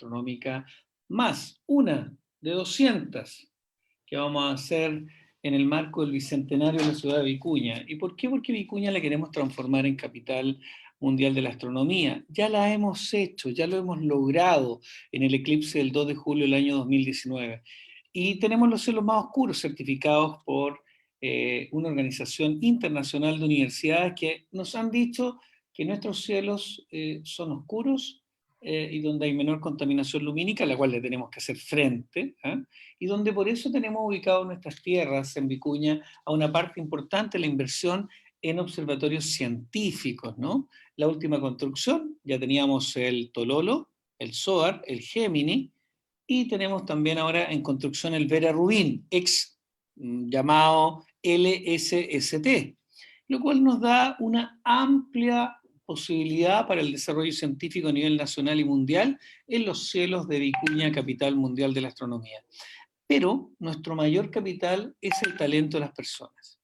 astronómica más, una de 200 que vamos a hacer en el marco del Bicentenario de la ciudad de Vicuña. ¿Y por qué? Porque Vicuña la queremos transformar en capital mundial de la astronomía. Ya la hemos hecho, ya lo hemos logrado en el eclipse del 2 de julio del año 2019. Y tenemos los cielos más oscuros certificados por una organización internacional de universidades que nos han dicho que nuestros cielos son oscuros y donde hay menor contaminación lumínica, a la cual le tenemos que hacer frente, y donde por eso tenemos ubicado nuestras tierras en Vicuña a una parte importante de la inversión en observatorios científicos, ¿no? La última construcción, ya teníamos el Tololo, el SOAR, el Gemini, y tenemos también ahora en construcción el Vera Rubin, llamado LSST, lo cual nos da una amplia posibilidad para el desarrollo científico a nivel nacional y mundial en los cielos de Vicuña, capital mundial de la astronomía. Pero nuestro mayor capital es el talento de las personas.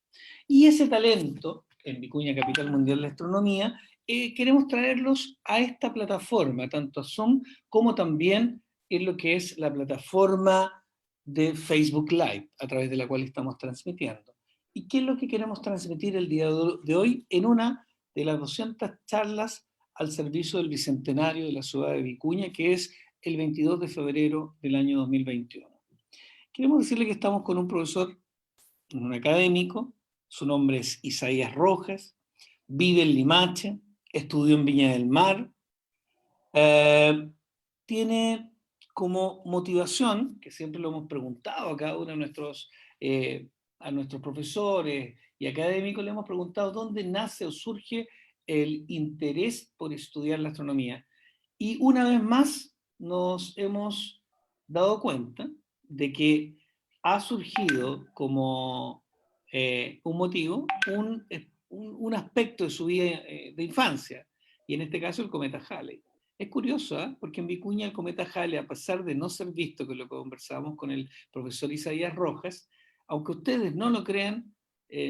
Y ese talento, en Vicuña, capital mundial de la astronomía, queremos traerlos a esta plataforma, tanto a Zoom como también en lo que es la plataforma de Facebook Live, a través de la cual estamos transmitiendo. ¿Y qué es lo que queremos transmitir el día de hoy en una de las 200 charlas al servicio del Bicentenario de la ciudad de Vicuña, que es el 22 de febrero del año 2021? Queremos decirle que estamos con un profesor, un académico, su nombre es Isaías Rojas, vive en Limache, estudió en Viña del Mar, tiene como motivación, que siempre lo hemos preguntado a cada uno de a nuestros profesores y académicos, le hemos preguntado dónde nace o surge el interés por estudiar la astronomía. Y una vez más nos hemos dado cuenta de que ha surgido como un motivo, un aspecto de su vida de infancia, y en este caso el cometa Halley. Es curioso, porque en Vicuña el cometa Halley, a pesar de no ser visto, que lo conversábamos con el profesor Isaías Rojas, aunque ustedes no lo crean,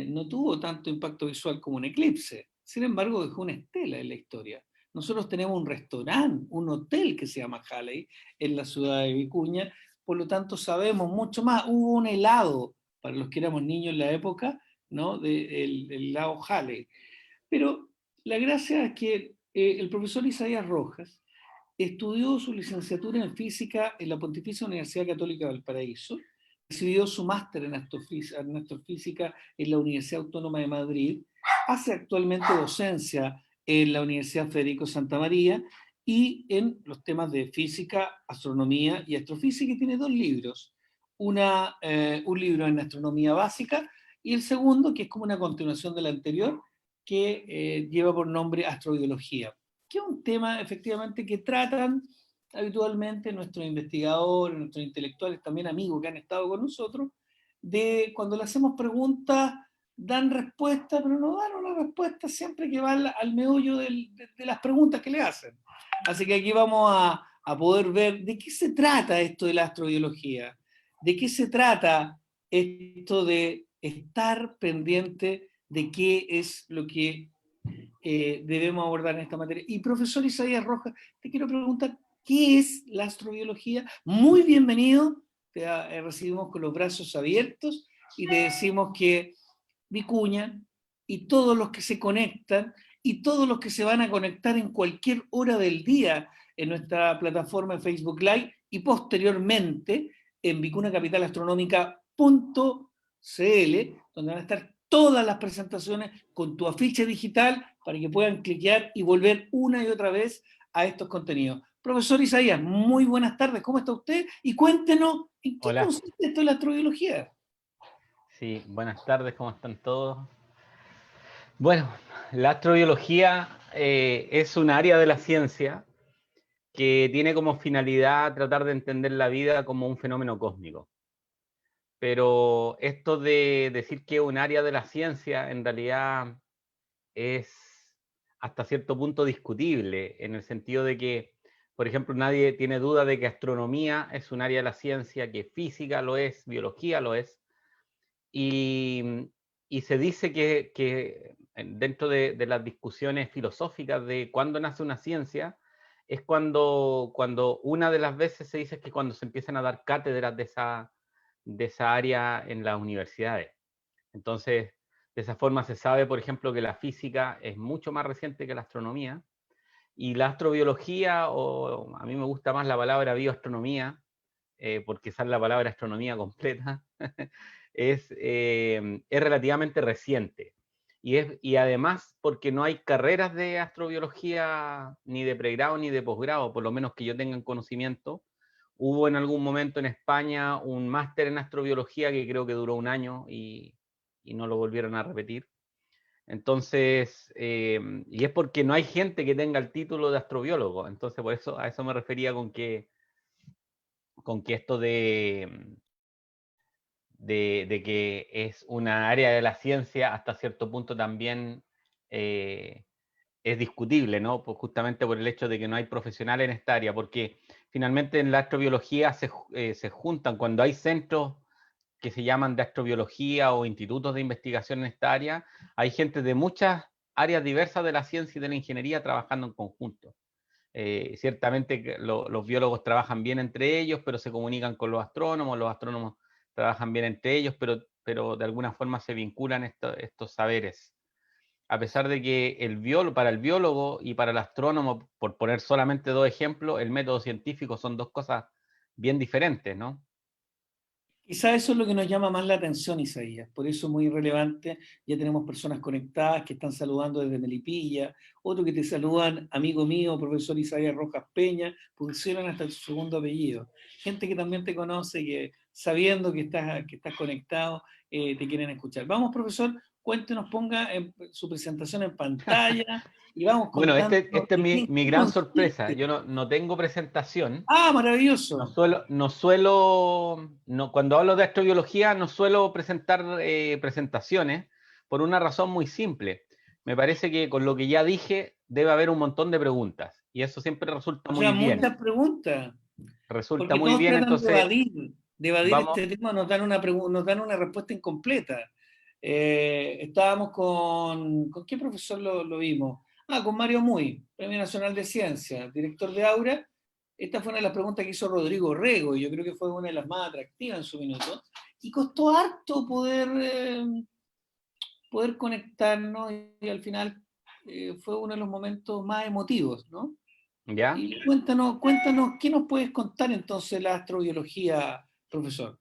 no tuvo tanto impacto visual como un eclipse. Sin embargo, dejó una estela en la historia. Nosotros tenemos un restaurante, un hotel que se llama Halley en la ciudad de Vicuña, por lo tanto sabemos mucho más. Hubo un helado, para los que éramos niños en la época, ¿no? del helado Halley. Pero la gracia es que el profesor Isaías Rojas estudió su licenciatura en física en la Pontificia Universidad Católica de Valparaíso, recibió su máster en astrofísica en la Universidad Autónoma de Madrid, hace actualmente docencia en la Universidad Federico Santa María y en los temas de física, astronomía y astrofísica, y tiene dos libros. Un libro en astronomía básica y el segundo, que es como una continuación del anterior, que lleva por nombre Astrobiología, que es un tema efectivamente que tratan habitualmente nuestros investigadores, nuestros intelectuales, también amigos que han estado con nosotros, de cuando le hacemos preguntas, dan respuesta, pero no dan una respuesta siempre que va al meollo de las preguntas que le hacen. Así que aquí vamos a poder ver de qué se trata esto de la astrobiología, de qué se trata esto de estar pendiente de qué es lo que debemos abordar en esta materia. Y profesor Isaías Rojas, te quiero preguntar, ¿qué es la astrobiología? Muy bienvenido, te recibimos con los brazos abiertos y te decimos que Vicuña y todos los que se conectan y todos los que se van a conectar en cualquier hora del día en nuestra plataforma de Facebook Live y posteriormente en vicunacapitalastronomica.cl, donde van a estar todas las presentaciones con tu afiche digital para que puedan cliquear y volver una y otra vez a estos contenidos. Profesor Isaías, muy buenas tardes, ¿cómo está usted? Y cuéntenos, ¿en qué Hola. consiste esto de la astrobiología? Sí, buenas tardes, ¿cómo están todos? Bueno, la astrobiología es un área de la ciencia que tiene como finalidad tratar de entender la vida como un fenómeno cósmico. Pero esto de decir que es un área de la ciencia en realidad es hasta cierto punto discutible, en el sentido de que, por ejemplo, nadie tiene duda de que astronomía es un área de la ciencia, que física lo es, biología lo es, y, y se dice que dentro de las discusiones filosóficas de cuándo nace una ciencia, es cuando una de las veces se dice que cuando se empiezan a dar cátedras de esa área en las universidades. Entonces, de esa forma se sabe, por ejemplo, que la física es mucho más reciente que la astronomía, y la astrobiología, o a mí me gusta más la palabra bioastronomía, porque esa es la palabra astronomía completa, es relativamente reciente. Y además porque no hay carreras de astrobiología ni de pregrado ni de posgrado, por lo menos que yo tenga en conocimiento. Hubo en algún momento en España un máster en astrobiología que creo que duró un año y no lo volvieron a repetir. Entonces, y es porque no hay gente que tenga el título de astrobiólogo. Entonces, por eso, a eso me refería con que esto de que es una área de la ciencia hasta cierto punto también es discutible, ¿no? Pues justamente por el hecho de que no hay profesionales en esta área, porque finalmente en la astrobiología se juntan, cuando hay centros que se llaman de astrobiología o institutos de investigación en esta área, hay gente de muchas áreas diversas de la ciencia y de la ingeniería trabajando en conjunto. Ciertamente los biólogos trabajan bien entre ellos, pero se comunican con los astrónomos trabajan bien entre ellos, pero de alguna forma se vinculan estos saberes. A pesar de que para el biólogo y para el astrónomo, por poner solamente dos ejemplos, el método científico son dos cosas bien diferentes, ¿no? Quizá eso es lo que nos llama más la atención, Isaías. Por eso es muy relevante. Ya tenemos personas conectadas que están saludando desde Melipilla, otros que te saludan, amigo mío, profesor Isaías Rojas Peña, pusieron hasta su segundo apellido. Gente que también te conoce, que sabiendo que estás conectado, te quieren escuchar. Vamos, profesor, cuéntenos, ponga su presentación en pantalla y vamos Bueno, contando este es en mi qué gran sorpresa. consiste. Yo no tengo presentación. Ah, maravilloso. Cuando hablo de astrobiología, no suelo presentar presentaciones por una razón muy simple. Me parece que con lo que ya dije debe haber un montón de preguntas y eso siempre resulta O sea, muy bien. muchas preguntas. Resulta Porque muy todos bien, tratan entonces de evadir vamos, este tema, nos dan una respuesta incompleta. Estábamos ¿con qué profesor lo vimos? Ah, con Mario Muy, Premio Nacional de Ciencia, director de Aura. Esta fue una de las preguntas que hizo Rodrigo Rego, y yo creo que fue una de las más atractivas en su minuto. Y costó harto poder conectarnos, y al final fue uno de los momentos más emotivos, ¿no? ¿ya? Y cuéntanos, ¿qué nos puedes contar entonces de la astrobiología, profesor?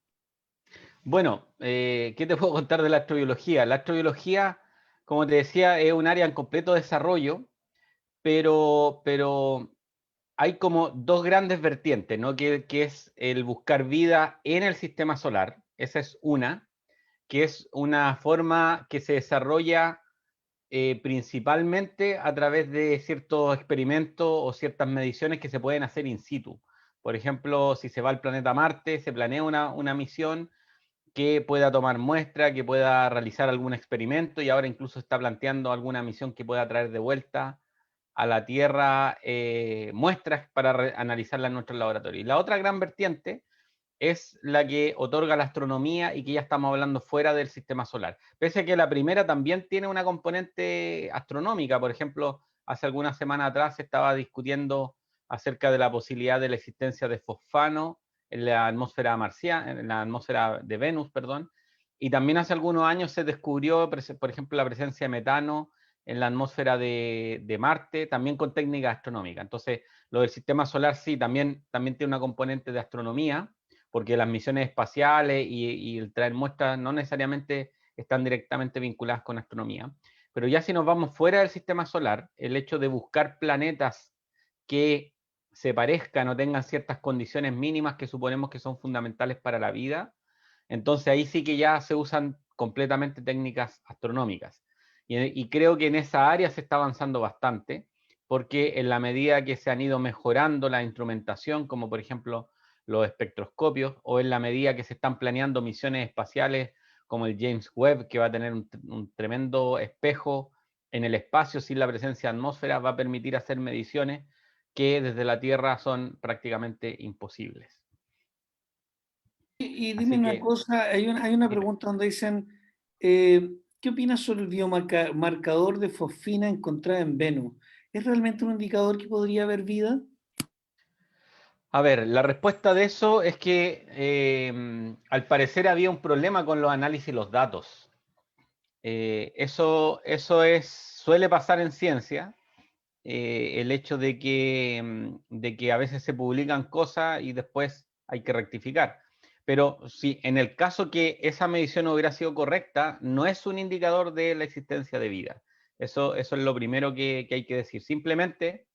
Bueno, ¿qué te puedo contar de la astrobiología? La astrobiología, como te decía, es un área en completo desarrollo, pero hay como dos grandes vertientes, ¿no? Que es el buscar vida en el sistema solar, esa es una, que es una forma que se desarrolla principalmente a través de ciertos experimentos o ciertas mediciones que se pueden hacer in situ. Por ejemplo, si se va al planeta Marte, se planea una misión que pueda tomar muestra, que pueda realizar algún experimento, y ahora incluso está planteando alguna misión que pueda traer de vuelta a la Tierra muestras para analizarlas en nuestros laboratorios. Y la otra gran vertiente es la que otorga la astronomía y que ya estamos hablando fuera del sistema solar. Pese a que la primera también tiene una componente astronómica. Por ejemplo, hace algunas semanas atrás se estaba discutiendo acerca de la posibilidad de la existencia de fosfano en la atmósfera marciana, en la atmósfera de Venus, perdón. Y también hace algunos años se descubrió, por ejemplo, la presencia de metano en la atmósfera de Marte, también con técnicas astronómicas. Entonces, lo del sistema solar sí, también tiene una componente de astronomía, porque las misiones espaciales y el traer muestras no necesariamente están directamente vinculadas con astronomía. Pero ya si nos vamos fuera del sistema solar, el hecho de buscar planetas que se parezcan o tengan ciertas condiciones mínimas que suponemos que son fundamentales para la vida, entonces ahí sí que ya se usan completamente técnicas astronómicas. Y creo que en esa área se está avanzando bastante, porque en la medida que se han ido mejorando la instrumentación, como por ejemplo los espectroscopios, o en la medida que se están planeando misiones espaciales como el James Webb, que va a tener un tremendo espejo en el espacio sin la presencia de atmósfera, va a permitir hacer mediciones que desde la Tierra son prácticamente imposibles. Y dime Así una que, cosa, hay una dime. pregunta donde dicen, ¿qué opinas sobre el biomarcador de fosfina encontrada en Venus? ¿Es realmente un indicador que podría haber vida? A ver, la respuesta de eso es que al parecer había un problema con los análisis y los datos. Suele pasar en ciencia, el hecho de que a veces se publican cosas y después hay que rectificar. Pero si en el caso que esa medición hubiera sido correcta, no es un indicador de la existencia de vida. Eso es lo primero que hay que decir. Simplemente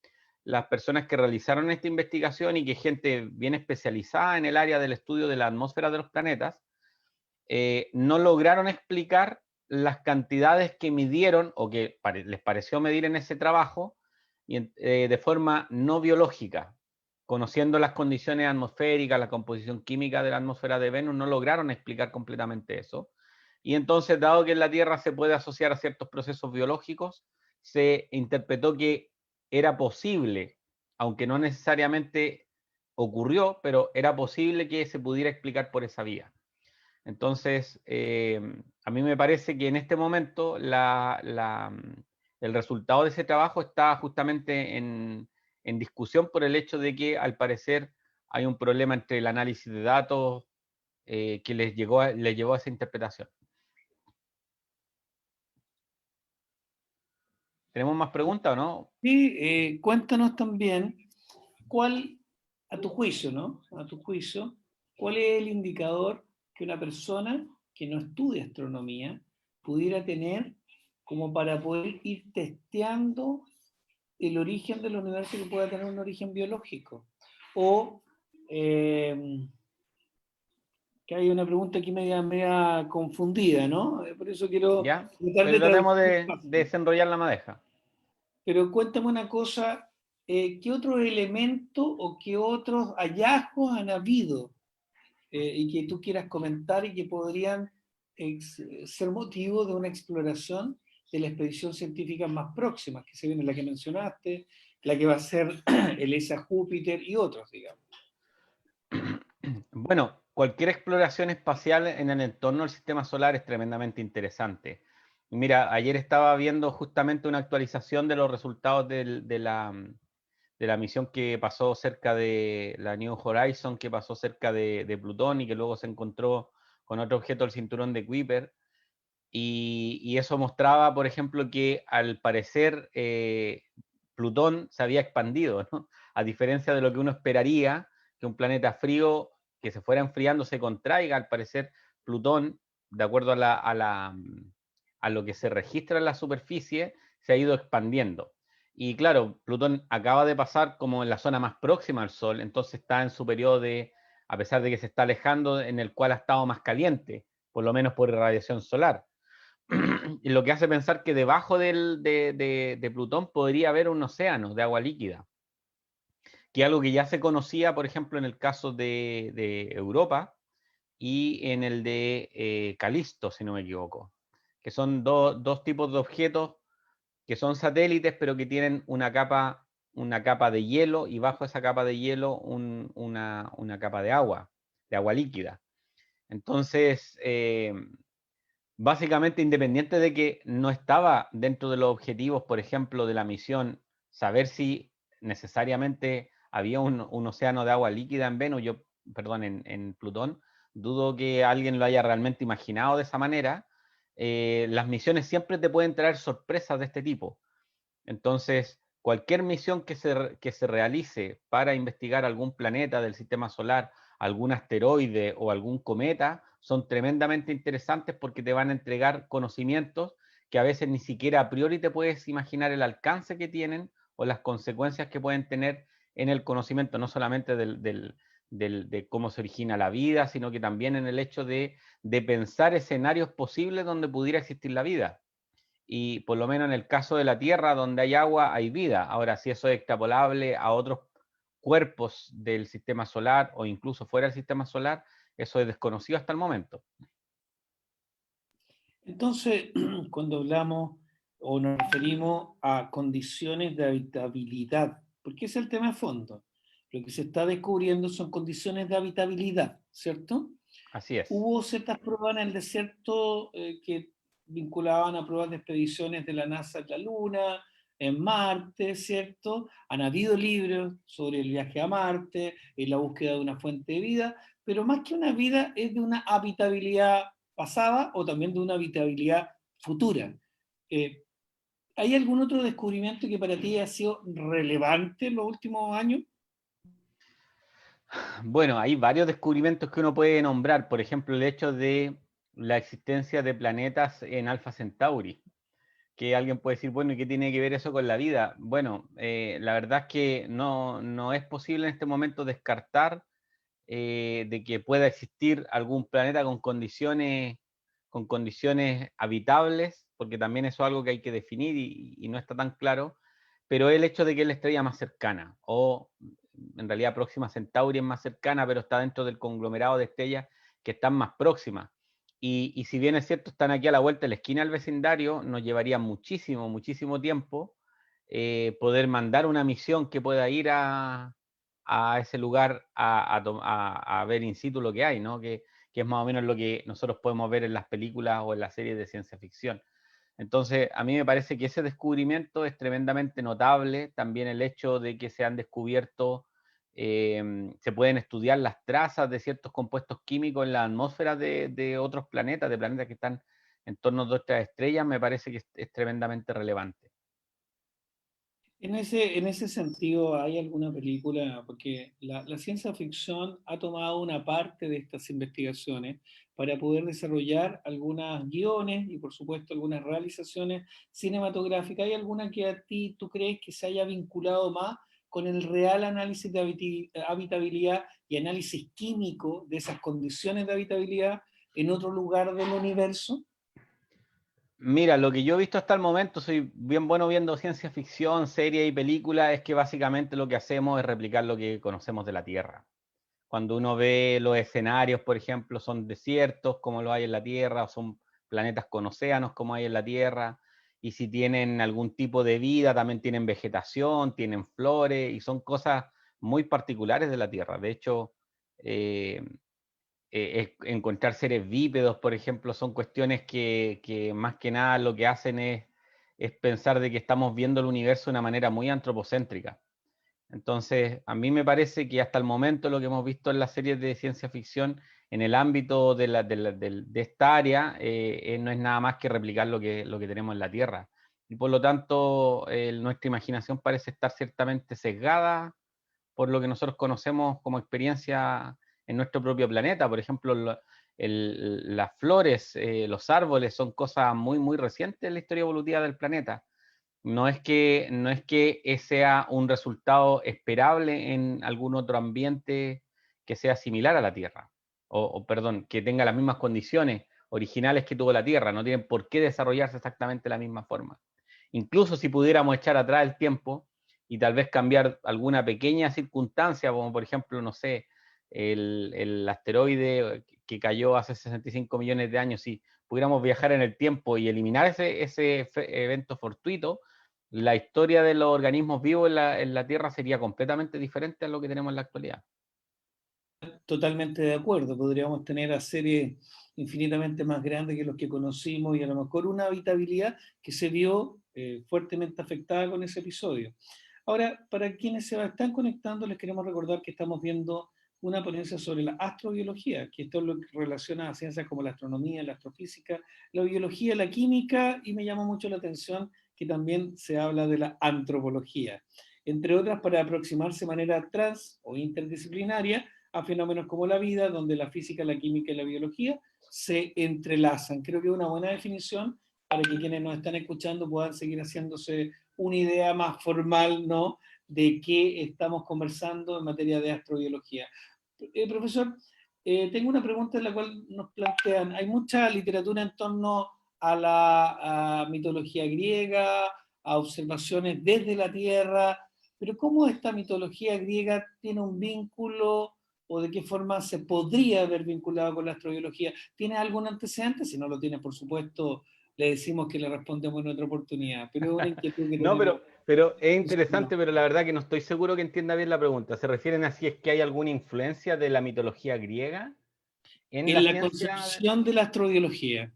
las personas que realizaron esta investigación y que gente bien especializada en el área del estudio de la atmósfera de los planetas, no lograron explicar las cantidades que midieron o que les pareció medir en ese trabajo de forma no biológica. Conociendo las condiciones atmosféricas, la composición química de la atmósfera de Venus, no lograron explicar completamente eso. Y entonces, dado que en la Tierra se puede asociar a ciertos procesos biológicos, se interpretó que era posible, aunque no necesariamente ocurrió, pero era posible que se pudiera explicar por esa vía. Entonces, a mí me parece que en este momento el resultado de ese trabajo está justamente en discusión por el hecho de que al parecer hay un problema entre el análisis de datos que les llevó a esa interpretación. ¿Tenemos más preguntas o no? Y cuéntanos también cuál, a tu juicio, ¿no? A tu juicio, ¿cuál es el indicador que una persona que no estudia astronomía pudiera tener como para poder ir testeando el origen del universo que pueda tener un origen biológico? O que hay una pregunta aquí media confundida, ¿no? Por eso quiero ¿Ya? tratar Pero de tratemos traducir de fácil. desenrollar la madeja. Pero cuéntame una cosa, ¿qué otros elementos o qué otros hallazgos han habido y que tú quieras comentar y que podrían ser motivo de una exploración de la expedición científica más próxima, que se viene la que mencionaste, la que va a ser el ESA Júpiter y otros, digamos? Bueno, cualquier exploración espacial en el entorno del sistema solar es tremendamente interesante. Mira, ayer estaba viendo justamente una actualización de los resultados de la misión que pasó cerca de la New Horizon, que pasó cerca de Plutón y que luego se encontró con otro objeto del cinturón de Kuiper. Y eso mostraba, por ejemplo, que al parecer Plutón se había expandido, ¿no? A diferencia de lo que uno esperaría, que un planeta frío que se fuera enfriando se contraiga, al parecer Plutón, de acuerdo a lo que se registra en la superficie, se ha ido expandiendo. Y claro, Plutón acaba de pasar como en la zona más próxima al Sol, entonces está en su periodo de, a pesar de que se está alejando, en el cual ha estado más caliente, por lo menos por irradiación solar. Y lo que hace pensar que debajo de Plutón podría haber un océano de agua líquida, que es algo que ya se conocía, por ejemplo, en el caso de Europa y en el de Calisto, si no me equivoco, que son dos tipos de objetos que son satélites, pero que tienen una capa de hielo y bajo esa capa de hielo una capa de agua líquida. Entonces, básicamente, independiente de que no estaba dentro de los objetivos, por ejemplo, de la misión, saber si necesariamente había un océano de agua líquida en Venus, perdón, en Plutón, dudo que alguien lo haya realmente imaginado de esa manera. Las misiones siempre te pueden traer sorpresas de este tipo. Entonces, cualquier misión que se realice para investigar algún planeta del sistema solar, algún asteroide o algún cometa, son tremendamente interesantes porque te van a entregar conocimientos que a veces ni siquiera a priori te puedes imaginar el alcance que tienen o las consecuencias que pueden tener en el conocimiento, no solamente de cómo se origina la vida, sino que también en el hecho de pensar escenarios posibles donde pudiera existir la vida. Y por lo menos en el caso de la Tierra, donde hay agua, hay vida. Ahora, si eso es extrapolable a otros cuerpos del sistema solar o incluso fuera del sistema solar, eso es desconocido hasta el momento. Entonces, cuando hablamos o nos referimos a condiciones de habitabilidad, porque es el tema de fondo, lo que se está descubriendo son condiciones de habitabilidad, ¿cierto? Así es. Hubo ciertas pruebas en el desierto que vinculaban a pruebas de expediciones de la NASA a la Luna, en Marte, ¿cierto? Han habido libros sobre el viaje a Marte, la búsqueda de una fuente de vida, pero más que una vida es de una habitabilidad pasada o también de una habitabilidad futura. Eh, ¿Hay algún otro descubrimiento que para ti ha sido relevante en los últimos años? Bueno, hay varios descubrimientos que uno puede nombrar. Por ejemplo, el hecho de la existencia de planetas en Alpha Centauri. Que alguien puede decir, bueno, ¿y qué tiene que ver eso con la vida? Bueno, la verdad es que no es posible en este momento descartar de que pueda existir algún planeta con condiciones habitables, porque también eso es algo que hay que definir y no está tan claro, pero el hecho de que es la estrella más cercana, o en realidad Próxima Centauri es más cercana, pero está dentro del conglomerado de estrellas que están más próximas. Y si bien es cierto, están aquí a la vuelta de la esquina del vecindario, nos llevaría muchísimo, muchísimo tiempo poder mandar una misión que pueda ir a ese lugar a ver in situ lo que hay, ¿no? Que es más o menos lo que nosotros podemos ver en las películas o en las series de ciencia ficción. Entonces, a mí me parece que ese descubrimiento es tremendamente notable. También el hecho de que se han descubierto, se pueden estudiar las trazas de ciertos compuestos químicos en la atmósfera de otros planetas, de planetas que están en torno a otras estrellas, me parece que es tremendamente relevante. En ese sentido, ¿hay alguna película? Porque la ciencia ficción ha tomado una parte de estas investigaciones para poder desarrollar algunas guiones y, por supuesto, algunas realizaciones cinematográficas. ¿Hay alguna que a ti tú crees que se haya vinculado más con el real análisis de habitabilidad y análisis químico de esas condiciones de habitabilidad en otro lugar del universo? Mira, lo que yo he visto hasta el momento, soy bien bueno viendo ciencia ficción, series y películas, es que básicamente lo que hacemos es replicar lo que conocemos de la Tierra. Cuando uno ve los escenarios, por ejemplo, son desiertos como lo hay en la Tierra, o son planetas con océanos como hay en la Tierra, y si tienen algún tipo de vida, también tienen vegetación, tienen flores, y son cosas muy particulares de la Tierra. De hecho, eh, encontrar seres bípedos, por ejemplo, son cuestiones que más que nada lo que hacen es pensar de que estamos viendo el universo de una manera muy antropocéntrica. Entonces, a mí me parece que hasta el momento lo que hemos visto en las series de ciencia ficción en el ámbito de esta área no es nada más que replicar lo que tenemos en la Tierra. Y por lo tanto, nuestra imaginación parece estar ciertamente sesgada por lo que nosotros conocemos como experiencia en nuestro propio planeta. Por ejemplo, las flores, los árboles son cosas muy, muy recientes en la historia evolutiva del planeta. No es que sea un resultado esperable en algún otro ambiente que sea similar a la Tierra, perdón, que tenga las mismas condiciones originales que tuvo la Tierra, no tienen por qué desarrollarse exactamente de la misma forma. Incluso si pudiéramos echar atrás el tiempo y tal vez cambiar alguna pequeña circunstancia, como por ejemplo, no sé, el asteroide que cayó hace 65 millones de años, si pudiéramos viajar en el tiempo y eliminar ese evento fortuito, la historia de los organismos vivos en la Tierra sería completamente diferente a lo que tenemos en la actualidad. Totalmente de acuerdo, podríamos tener a series infinitamente más grandes que los que conocimos y a lo mejor una habitabilidad que se vio fuertemente afectada con ese episodio. Ahora, para quienes se están conectando, les queremos recordar que estamos viendo una ponencia sobre la astrobiología, que esto es lo que relaciona a ciencias como la astronomía, la astrofísica, la biología, la química, y me llama mucho la atención que también se habla de la antropología, entre otras para aproximarse de manera trans o interdisciplinaria a fenómenos como la vida, donde la física, la química y la biología se entrelazan. Creo que es una buena definición para que quienes nos están escuchando puedan seguir haciéndose una idea más formal, ¿no?, de qué estamos conversando en materia de astrobiología. Profesor, tengo una pregunta en la cual nos plantean, hay mucha literatura en torno a la mitología griega, a observaciones desde la Tierra, pero ¿cómo esta mitología griega tiene un vínculo o de qué forma se podría haber vinculado con la astrobiología? ¿Tiene algún antecedente? Si no lo tiene, por supuesto, le decimos que le respondemos en otra oportunidad, pero es una inquietud que No, tenemos. pero es interesante, pero la verdad que no estoy seguro que entienda bien la pregunta. ¿Se refieren a si es que hay alguna influencia de la mitología griega en En la la ciencia, concepción de la astrobiología,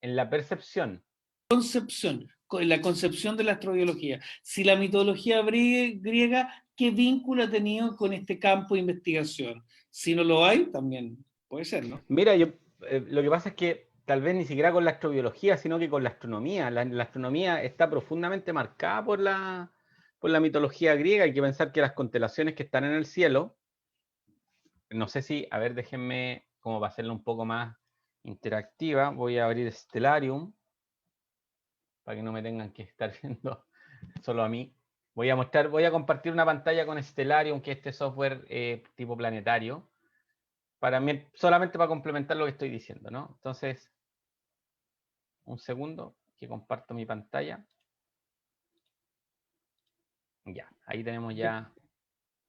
en la percepción? concepción, la concepción de la astrobiología. Si la mitología griega, ¿qué vínculo ha tenido con este campo de investigación? Si no lo hay, también puede ser, ¿no? Mira, lo que pasa es que tal vez ni siquiera con la astrobiología, sino que con la astronomía. La astronomía está profundamente marcada por la mitología griega. Hay que pensar que las constelaciones que están en el cielo, no sé si, a ver, déjenme, como para hacerlo un poco más interactiva, voy a abrir Stellarium, para que no me tengan que estar viendo solo a mí. Voy a compartir una pantalla con Stellarium, que es este software tipo planetario, solamente para complementar lo que estoy diciendo, ¿no? Entonces, un segundo, que comparto mi pantalla. Ya, ahí tenemos ya Aquí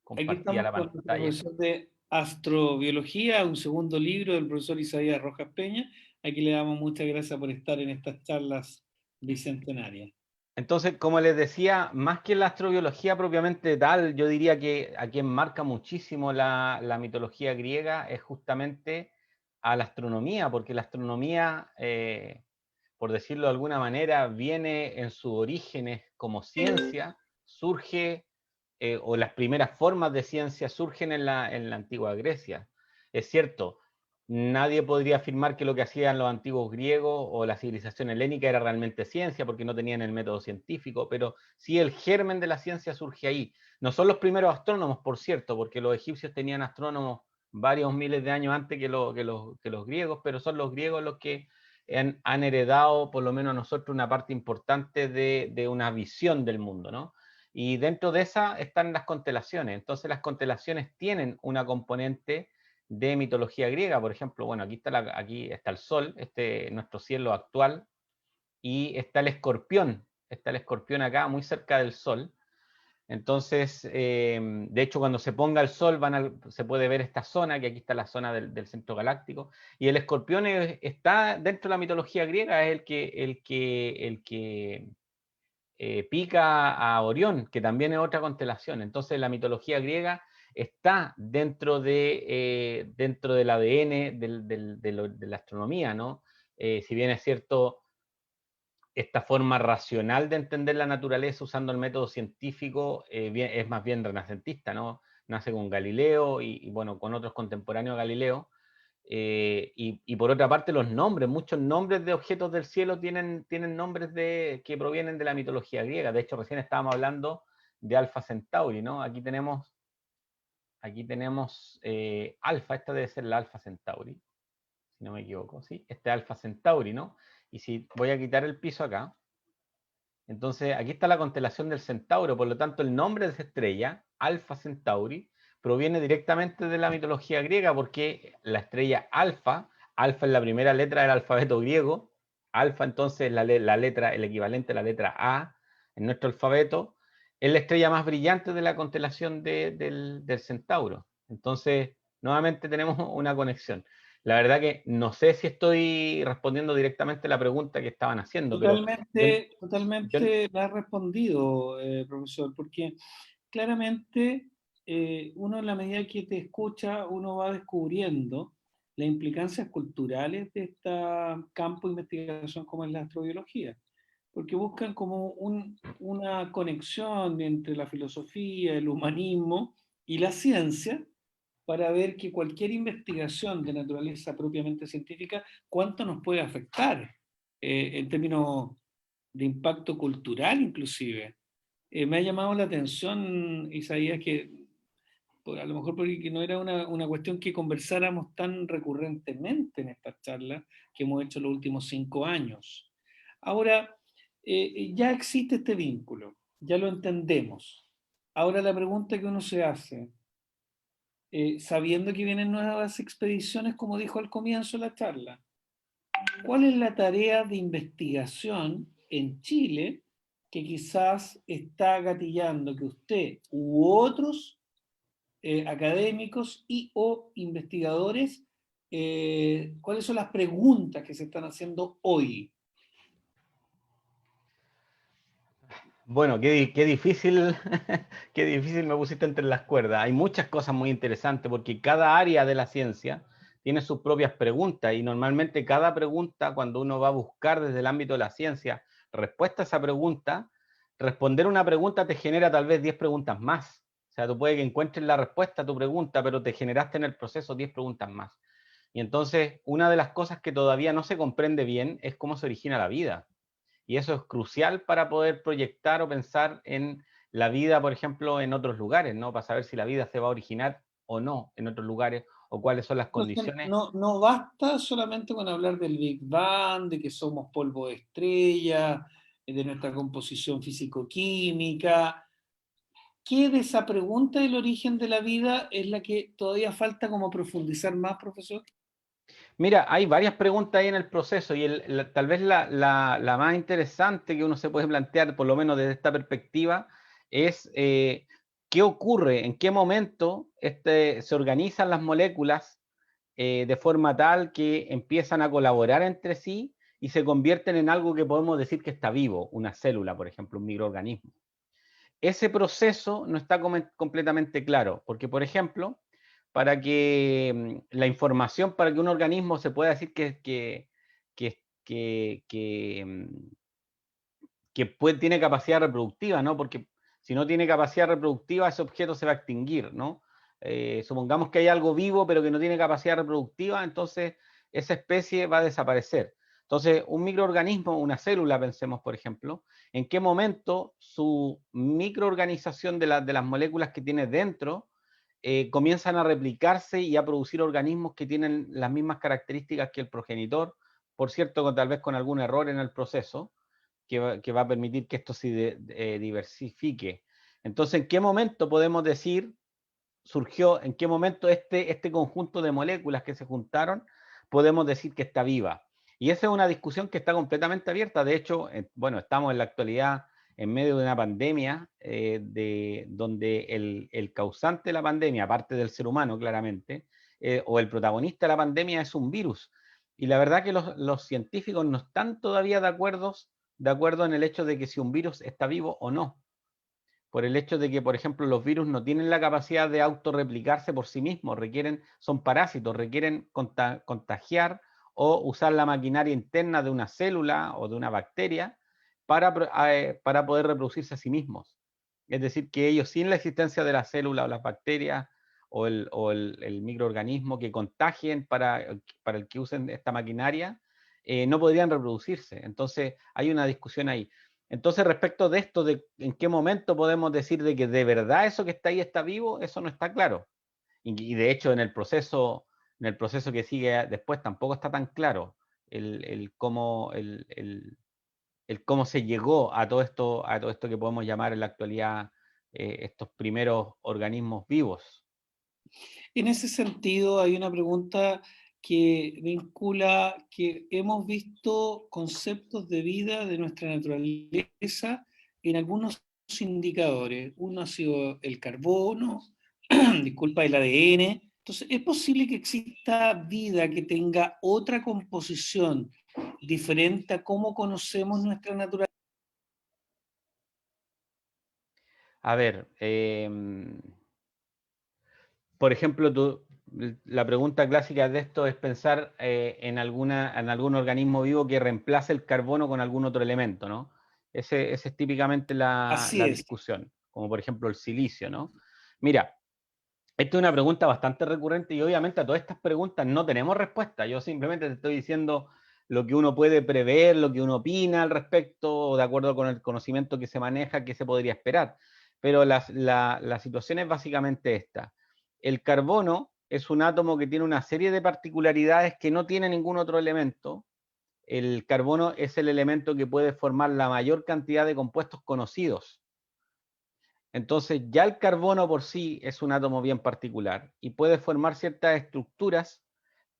compartida estamos la con nuestro pantalla. profesor de astrobiología, un segundo libro del profesor Isaías Rojas Peña. Aquí le damos muchas gracias por estar en estas charlas bicentenarias. Entonces, como les decía, más que la astrobiología propiamente tal, yo diría que a quien marca muchísimo la mitología griega es justamente a la astronomía, porque la astronomía, por decirlo de alguna manera, viene en sus orígenes como ciencia, surge, o las primeras formas de ciencia surgen en la antigua Grecia. Es cierto, nadie podría afirmar que lo que hacían los antiguos griegos o la civilización helénica era realmente ciencia, porque no tenían el método científico, pero sí el germen de la ciencia surge ahí. No son los primeros astrónomos, por cierto, porque los egipcios tenían astrónomos varios miles de años antes que los griegos, pero son los griegos los que han heredado, por lo menos a nosotros, una parte importante de una visión del mundo, ¿no? Y dentro de esa están las constelaciones. Entonces las constelaciones tienen una componente de mitología griega. Por ejemplo, bueno, aquí está el Sol, nuestro cielo actual, y está el escorpión acá, muy cerca del Sol. Entonces, de hecho, cuando se ponga el Sol, se puede ver esta zona, que aquí está la zona del centro galáctico, y el escorpión está dentro de la mitología griega, es el que pica a Orión, que también es otra constelación. Entonces la mitología griega está dentro del ADN de la astronomía, ¿no? Si bien es cierto, esta forma racional de entender la naturaleza usando el método científico es más bien renacentista, ¿no? Nace con Galileo y bueno, con otros contemporáneos a Galileo. Y por otra parte, los nombres, muchos nombres de objetos del cielo tienen nombres que provienen de la mitología griega. De hecho, recién estábamos hablando de Alfa Centauri, ¿no? Aquí tenemos Alfa, esta debe ser la Alfa Centauri, si no me equivoco, ¿sí? Este es Alfa Centauri, ¿no? Y si voy a quitar el piso acá, entonces aquí está la constelación del Centauro, por lo tanto el nombre de esa estrella, Alfa Centauri, proviene directamente de la mitología griega, porque la estrella Alfa es la primera letra del alfabeto griego, Alfa entonces la letra, el equivalente a la letra A en nuestro alfabeto, es la estrella más brillante de la constelación del Centauro. Entonces, nuevamente tenemos una conexión. La verdad que no sé si estoy respondiendo directamente a la pregunta que estaban haciendo, pero yo, Totalmente, yo totalmente la ha respondido, profesor, porque claramente uno en la medida que te escucha, uno va descubriendo las implicancias culturales de este campo de investigación como es la astrobiología, porque buscan como una conexión entre la filosofía, el humanismo y la ciencia para ver que cualquier investigación de naturaleza propiamente científica, cuánto nos puede afectar en términos de impacto cultural inclusive. Me ha llamado la atención, Isaías, que a lo mejor porque no era una cuestión que conversáramos tan recurrentemente en estas charlas que hemos hecho los últimos 5 años. Ahora, ya existe este vínculo, ya lo entendemos. Ahora la pregunta que uno se hace, sabiendo que vienen nuevas expediciones, como dijo al comienzo de la charla, ¿cuál es la tarea de investigación en Chile que quizás está gatillando que usted u otros académicos y o investigadores, cuáles son las preguntas que se están haciendo hoy? Bueno, qué difícil, qué difícil me pusiste entre las cuerdas. Hay muchas cosas muy interesantes porque cada área de la ciencia tiene sus propias preguntas y normalmente cada pregunta, cuando uno va a buscar desde el ámbito de la ciencia respuesta a esa pregunta, responder una pregunta te genera tal vez 10 preguntas más. O sea, tú puedes que encuentres la respuesta a tu pregunta, pero te generaste en el proceso 10 preguntas más. Y entonces, una de las cosas que todavía no se comprende bien es cómo se origina la vida. Y eso es crucial para poder proyectar o pensar en la vida, por ejemplo, en otros lugares, ¿no? Para saber si la vida se va a originar o no en otros lugares, o cuáles son las Entonces, condiciones. no basta solamente con hablar del Big Bang, de que somos polvo de estrella, de nuestra composición físico-química. ¿Qué de esa pregunta del origen de la vida es la que todavía falta como profundizar más, profesor? Mira, hay varias preguntas ahí en el proceso y tal vez la más interesante que uno se puede plantear, por lo menos desde esta perspectiva, es qué ocurre, en qué momento se organizan las moléculas de forma tal que empiezan a colaborar entre sí y se convierten en algo que podemos decir que está vivo, una célula, por ejemplo, un microorganismo. Ese proceso no está completamente claro, porque, por ejemplo, para que la información, para que un organismo se pueda decir tiene capacidad reproductiva, ¿no? Porque si no tiene capacidad reproductiva, ese objeto se va a extinguir, ¿no? Supongamos que hay algo vivo, pero que no tiene capacidad reproductiva, entonces esa especie va a desaparecer. Entonces, un microorganismo, una célula, pensemos, por ejemplo, en qué momento su microorganización de las moléculas que tiene dentro comienzan a replicarse y a producir organismos que tienen las mismas características que el progenitor, por cierto, tal vez con algún error en el proceso, que va a permitir que esto se diversifique. Entonces, ¿en qué momento podemos decir, surgió, en qué momento este conjunto de moléculas que se juntaron, podemos decir que está viva? Y esa es una discusión que está completamente abierta. De hecho, bueno, estamos en la actualidad en medio de una pandemia donde el causante de la pandemia, aparte del ser humano claramente, o el protagonista de la pandemia es un virus. Y la verdad que los científicos no están todavía de acuerdo en el hecho de que si un virus está vivo o no. Por el hecho de que, por ejemplo, los virus no tienen la capacidad de autorreplicarse por sí mismos, son parásitos, requieren contagiar o usar la maquinaria interna de una célula o de una bacteria para poder reproducirse a sí mismos. Es decir, que ellos sin la existencia de la célula o las bacterias o el microorganismo que contagien para el que usen esta maquinaria, no podrían reproducirse. Entonces hay una discusión ahí. Entonces, respecto de esto, de en qué momento podemos decir de que de verdad eso que está ahí está vivo, eso no está claro. Y de hecho, en el proceso que sigue después tampoco está tan claro el cómo se llegó a todo esto que podemos llamar en la actualidad estos primeros organismos vivos. En ese sentido, hay una pregunta que vincula que hemos visto conceptos de vida de nuestra naturaleza en algunos indicadores. Uno ha sido el carbono, disculpa, el ADN. Entonces, ¿es posible que exista vida que tenga otra composición diferente a cómo conocemos nuestra naturaleza? A ver, por ejemplo, la pregunta clásica de esto es pensar en algún organismo vivo que reemplace el carbono con algún otro elemento, ¿no? Esa es típicamente Así la es. discusión, como por ejemplo el silicio, ¿no? Mira, esta es una pregunta bastante recurrente y obviamente a todas estas preguntas no tenemos respuesta. Yo simplemente te estoy diciendo lo que uno puede prever, lo que uno opina al respecto, de acuerdo con el conocimiento que se maneja, que se podría esperar. Pero la situación es básicamente esta. El carbono es un átomo que tiene una serie de particularidades que no tiene ningún otro elemento. El carbono es el elemento que puede formar la mayor cantidad de compuestos conocidos. Entonces, ya el carbono por sí es un átomo bien particular y puede formar ciertas estructuras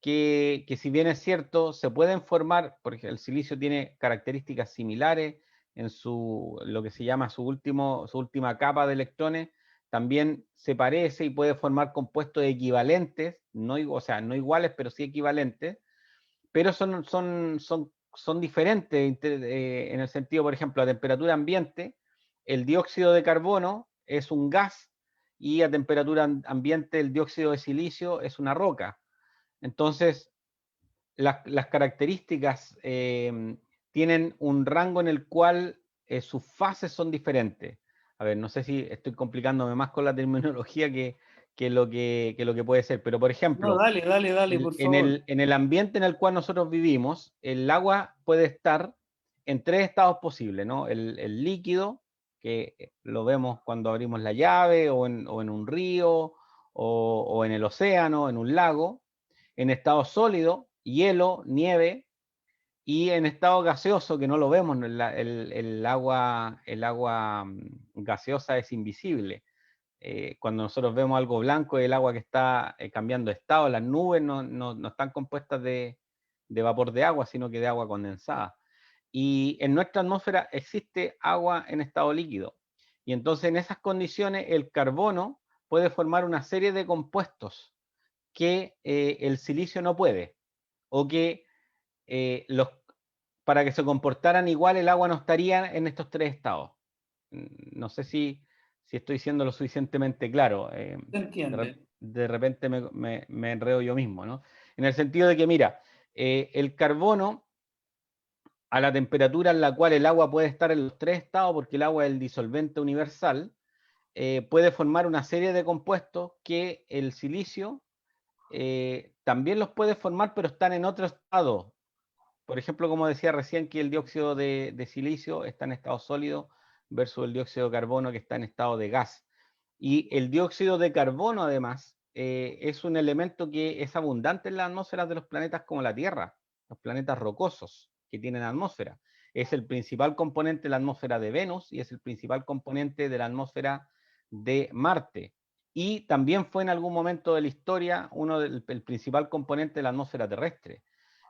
que si bien es cierto, se pueden formar, porque el silicio tiene características similares en lo que se llama su última capa de electrones, también se parece y puede formar compuestos equivalentes, o sea, no iguales, pero sí equivalentes, pero son diferentes en el sentido, por ejemplo, a temperatura ambiente, el dióxido de carbono es un gas y a temperatura ambiente el dióxido de silicio es una roca. Entonces, las características tienen un rango en el cual sus fases son diferentes. A ver, no sé si estoy complicándome más con la terminología que lo que puede ser, pero por No, ejemplo, dale, dale, dale, por favor. en el ambiente en el cual nosotros vivimos, el agua puede estar en tres estados posibles, ¿no? El líquido, que lo vemos cuando abrimos la llave o en un río o en el océano, en un lago, en estado sólido, hielo, nieve, y en estado gaseoso, que no lo vemos, el agua gaseosa es invisible. Cuando nosotros vemos algo blanco, es el agua que está cambiando de estado. Las nubes no están compuestas de vapor de agua, sino que de agua condensada. Y en nuestra atmósfera existe agua en estado líquido. Y entonces en esas condiciones el carbono puede formar una serie de compuestos que el silicio no puede, o que los, para que se comportaran igual el agua no estaría en estos tres estados. No sé si estoy siendo lo suficientemente claro. ¿Se entiende? De repente me enredo yo mismo, ¿no? En el sentido de que, mira, el carbono, a la temperatura en la cual el agua puede estar en los tres estados, porque el agua es el disolvente universal, puede formar una serie de compuestos que el silicio también los puede formar, pero están en otro estado. Por ejemplo, como decía recién, que el dióxido de silicio está en estado sólido versus el dióxido de carbono que está en estado de gas. Y el dióxido de carbono, además, es un elemento que es abundante en las atmósferas de los planetas como la Tierra, los planetas rocosos que tienen atmósfera. Es el principal componente de la atmósfera de Venus y es el principal componente de la atmósfera de Marte. Y también fue en algún momento de la historia el principal componente de la atmósfera terrestre.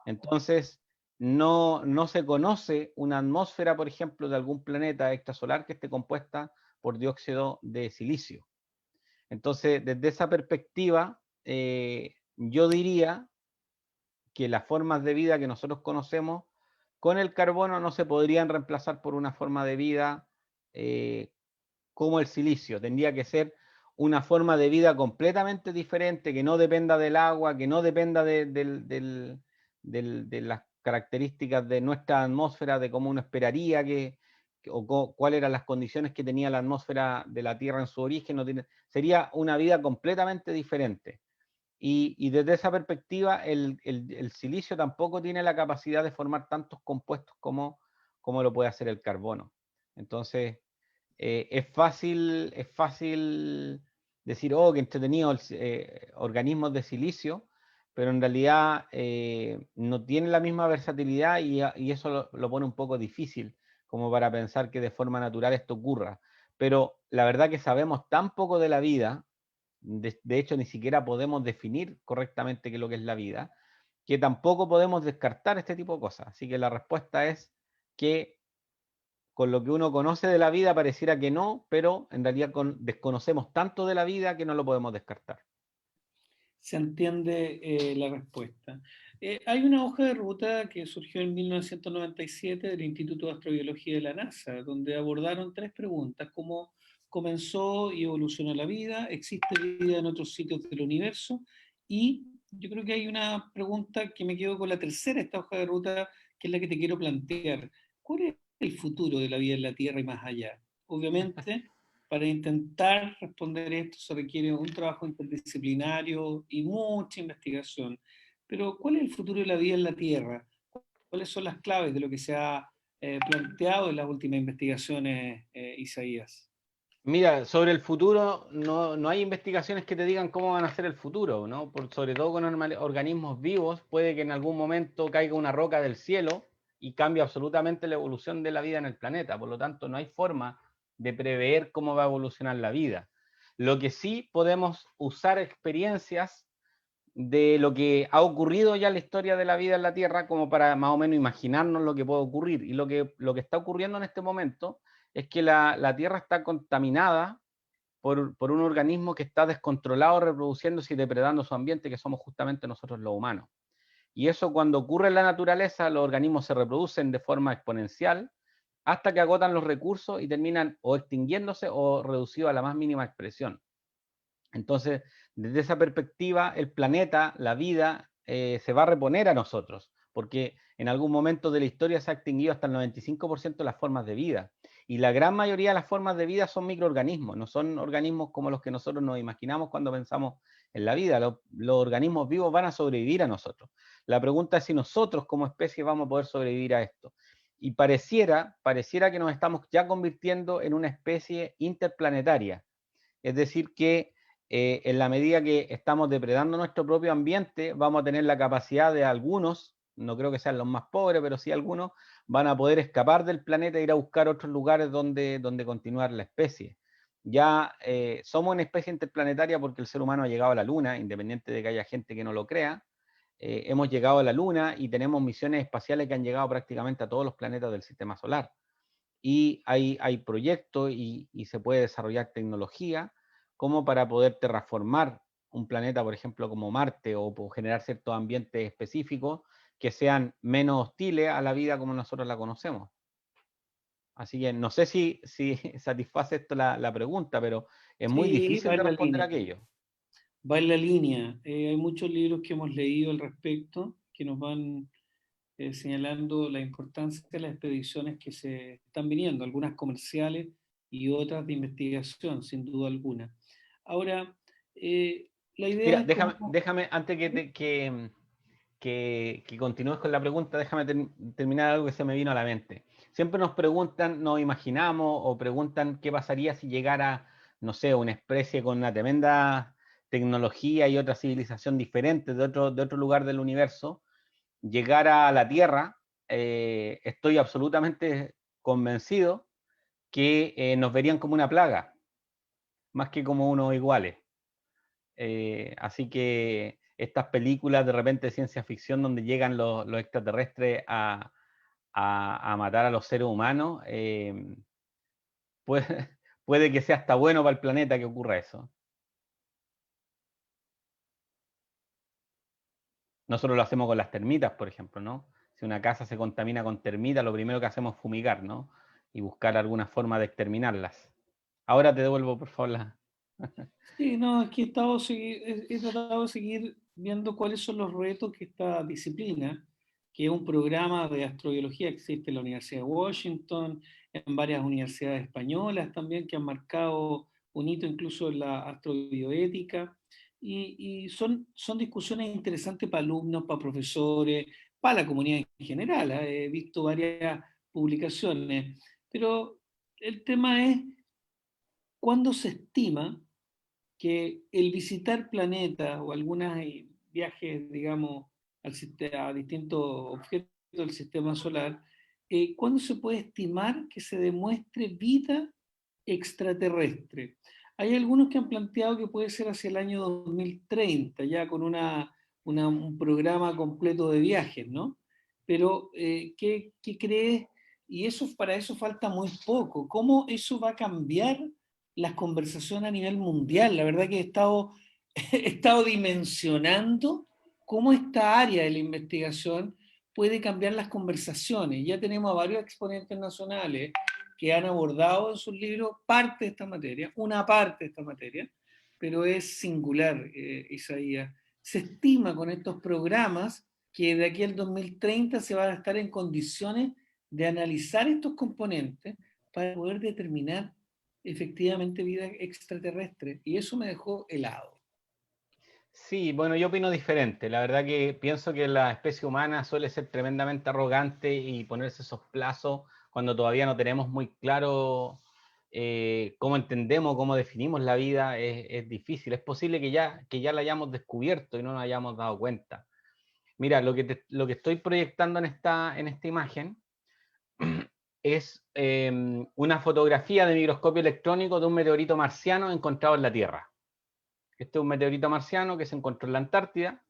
Entonces, no se conoce una atmósfera, por ejemplo, de algún planeta extrasolar que esté compuesta por dióxido de silicio. Entonces, desde esa perspectiva, yo diría que las formas de vida que nosotros conocemos con el carbono no se podrían reemplazar por una forma de vida eh, como el silicio. Tendría que ser una forma de vida completamente diferente, que no dependa del agua, que no dependa de las características de nuestra atmósfera, de cómo uno esperaría o cuáles eran las condiciones que tenía la atmósfera de la Tierra en su origen. Sería una vida completamente diferente. Y desde esa perspectiva, el silicio tampoco tiene la capacidad de formar tantos compuestos como lo puede hacer el carbono. Entonces, es fácil decir, oh, qué entretenido, organismos de silicio, pero en realidad no tienen la misma versatilidad y eso lo pone un poco difícil como para pensar que de forma natural esto ocurra. Pero la verdad que sabemos tan poco de la vida, de hecho ni siquiera podemos definir correctamente qué es lo que es la vida, que tampoco podemos descartar este tipo de cosas. Así que la respuesta es que con lo que uno conoce de la vida pareciera que no, pero en realidad desconocemos tanto de la vida que no lo podemos descartar. Se entiende la respuesta. Hay una hoja de ruta que surgió en 1997 del Instituto de Astrobiología de la NASA, donde abordaron tres preguntas: cómo comenzó y evolucionó la vida, existe vida en otros sitios del universo, y yo creo que hay una pregunta que me quedo con la tercera, esta hoja de ruta, que es la que te quiero plantear. ¿Cuál es el futuro de la vida en la Tierra y más allá? Obviamente, para intentar responder esto se requiere un trabajo interdisciplinario y mucha investigación. Pero, ¿cuál es el futuro de la vida en la Tierra? ¿Cuáles son las claves de lo que se ha planteado en las últimas investigaciones, Isaías? Mira, sobre el futuro, no hay investigaciones que te digan cómo van a ser el futuro, ¿no? Sobre todo con organismos vivos, puede que en algún momento caiga una roca del cielo y cambie absolutamente la evolución de la vida en el planeta. Por lo tanto, no hay forma de prever cómo va a evolucionar la vida. Lo que sí podemos usar experiencias de lo que ha ocurrido ya en la historia de la vida en la Tierra como para más o menos imaginarnos lo que puede ocurrir. Y lo que está ocurriendo en este momento es que la Tierra está contaminada por un organismo que está descontrolado reproduciéndose y depredando su ambiente, que somos justamente nosotros los humanos. Y eso, cuando ocurre en la naturaleza, los organismos se reproducen de forma exponencial hasta que agotan los recursos y terminan o extinguiéndose o reducidos a la más mínima expresión. Entonces, desde esa perspectiva, el planeta, la vida, se va a reponer a nosotros, porque en algún momento de la historia se ha extinguido hasta el 95% de las formas de vida. Y la gran mayoría de las formas de vida son microorganismos, no son organismos como los que nosotros nos imaginamos cuando pensamos en la vida. Los organismos vivos van a sobrevivir a nosotros. La pregunta es si nosotros como especie vamos a poder sobrevivir a esto. Y pareciera que nos estamos ya convirtiendo en una especie interplanetaria. Es decir, que en la medida que estamos depredando nuestro propio ambiente, vamos a tener la capacidad de algunos, no creo que sean los más pobres, pero sí algunos, van a poder escapar del planeta e ir a buscar otros lugares donde continuar la especie. Ya somos una especie interplanetaria porque el ser humano ha llegado a la Luna, independiente de que haya gente que no lo crea. Hemos llegado a la Luna y tenemos misiones espaciales que han llegado prácticamente a todos los planetas del sistema solar. Y hay proyectos y se puede desarrollar tecnología como para poder terraformar un planeta, por ejemplo, como Marte, o generar ciertos ambientes específicos que sean menos hostiles a la vida como nosotros la conocemos. Así que no sé si satisface esto la pregunta, pero es muy Sí, difícil va de en la responder línea. aquello. Va en la línea. Hay muchos libros que hemos leído al respecto que nos van señalando la importancia de las expediciones que se están viniendo, algunas comerciales y otras de investigación, sin duda alguna. Ahora, la idea Mira, es como... déjame antes que continúes con la pregunta, déjame terminar algo que se me vino a la mente. Siempre nos preguntan, nos imaginamos o preguntan qué pasaría si llegara, no sé, una especie con una tremenda tecnología y otra civilización diferente de otro lugar del universo, llegara a la Tierra. Estoy absolutamente convencido que nos verían como una plaga, más que como unos iguales. Así que estas películas de repente de ciencia ficción donde llegan los extraterrestres a matar a los seres humanos, puede, puede que sea hasta bueno para el planeta que ocurra eso. Nosotros lo hacemos con las termitas, por ejemplo, ¿no? Si una casa se contamina con termitas, lo primero que hacemos es fumigar, ¿no? Y buscar alguna forma de exterminarlas. Ahora te devuelvo, por favor, la... Sí, no, es que he tratado de seguir viendo cuáles son los retos que esta disciplina, que es un programa de astrobiología que existe en la Universidad de Washington, en varias universidades españolas también, que han marcado un hito incluso en la astrobioética, y son discusiones interesantes para alumnos, para profesores, para la comunidad en general. He visto varias publicaciones, pero el tema es cuándo se estima que el visitar planetas o algunos viajes, digamos, a distintos objetos del sistema solar, ¿cuándo se puede estimar que se demuestre vida extraterrestre? Hay algunos que han planteado que puede ser hacia el año 2030, ya con un programa completo de viajes, ¿no? Pero, ¿qué crees? Y eso, para eso falta muy poco. ¿Cómo eso va a cambiar las conversaciones a nivel mundial? La verdad que he estado dimensionando cómo esta área de la investigación puede cambiar las conversaciones. Ya tenemos a varios exponentes nacionales que han abordado en sus libros parte de esta materia, una parte de esta materia, pero es singular, Isaías. Se estima con estos programas que de aquí al 2030 se va a estar en condiciones de analizar estos componentes para poder determinar efectivamente vida extraterrestre. Y eso me dejó helado. Sí, bueno, yo opino diferente. La verdad que pienso que la especie humana suele ser tremendamente arrogante y ponerse esos plazos cuando todavía no tenemos muy claro cómo entendemos, cómo definimos la vida, es difícil. Es posible que ya la hayamos descubierto y no nos hayamos dado cuenta. Mira, lo que estoy proyectando en esta imagen es una fotografía de microscopio electrónico de un meteorito marciano encontrado en la Tierra. Este es un meteorito marciano que se encontró en la Antártida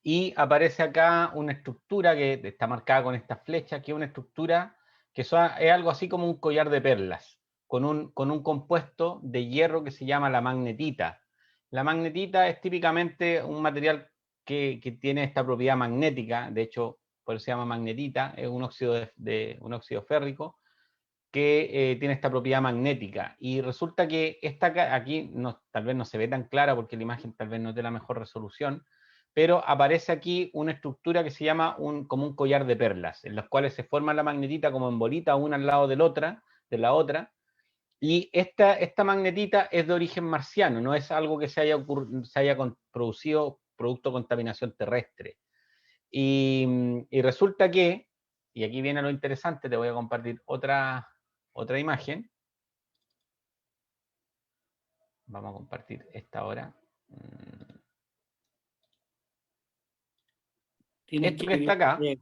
y aparece acá una estructura que está marcada con esta flecha, que es una estructura que es algo así como un collar de perlas, con un compuesto de hierro que se llama la magnetita. La magnetita es típicamente un material que tiene esta propiedad magnética, de hecho, por eso se llama magnetita, es un óxido, un óxido férrico, que tiene esta propiedad magnética. Y resulta que esta aquí tal vez no se ve tan clara porque la imagen tal vez no es de la mejor resolución, pero aparece aquí una estructura que se llama como un collar de perlas, en las cuales se forma la magnetita como en bolita, una al lado de la otra, y esta magnetita es de origen marciano, no es algo que se haya producido producto de contaminación terrestre. Y resulta que, y aquí viene lo interesante, te voy a compartir otra imagen. Vamos a compartir esta ahora. Tienes Esto que que está acá, ver.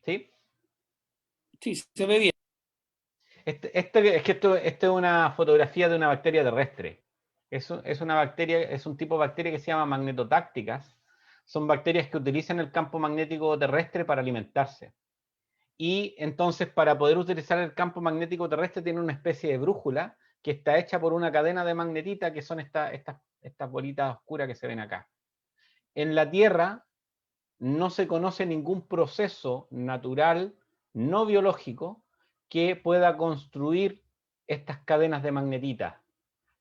¿sí? Sí, se ve bien. Esto es una fotografía de una bacteria terrestre. Es una bacteria, es un tipo de bacteria que se llama magnetotácticas. Son bacterias que utilizan el campo magnético terrestre para alimentarse. Y entonces, para poder utilizar el campo magnético terrestre, tiene una especie de brújula que está hecha por una cadena de magnetita, que son estas bolitas oscuras que se ven acá. En la Tierra no se conoce ningún proceso natural, no biológico, que pueda construir estas cadenas de magnetita.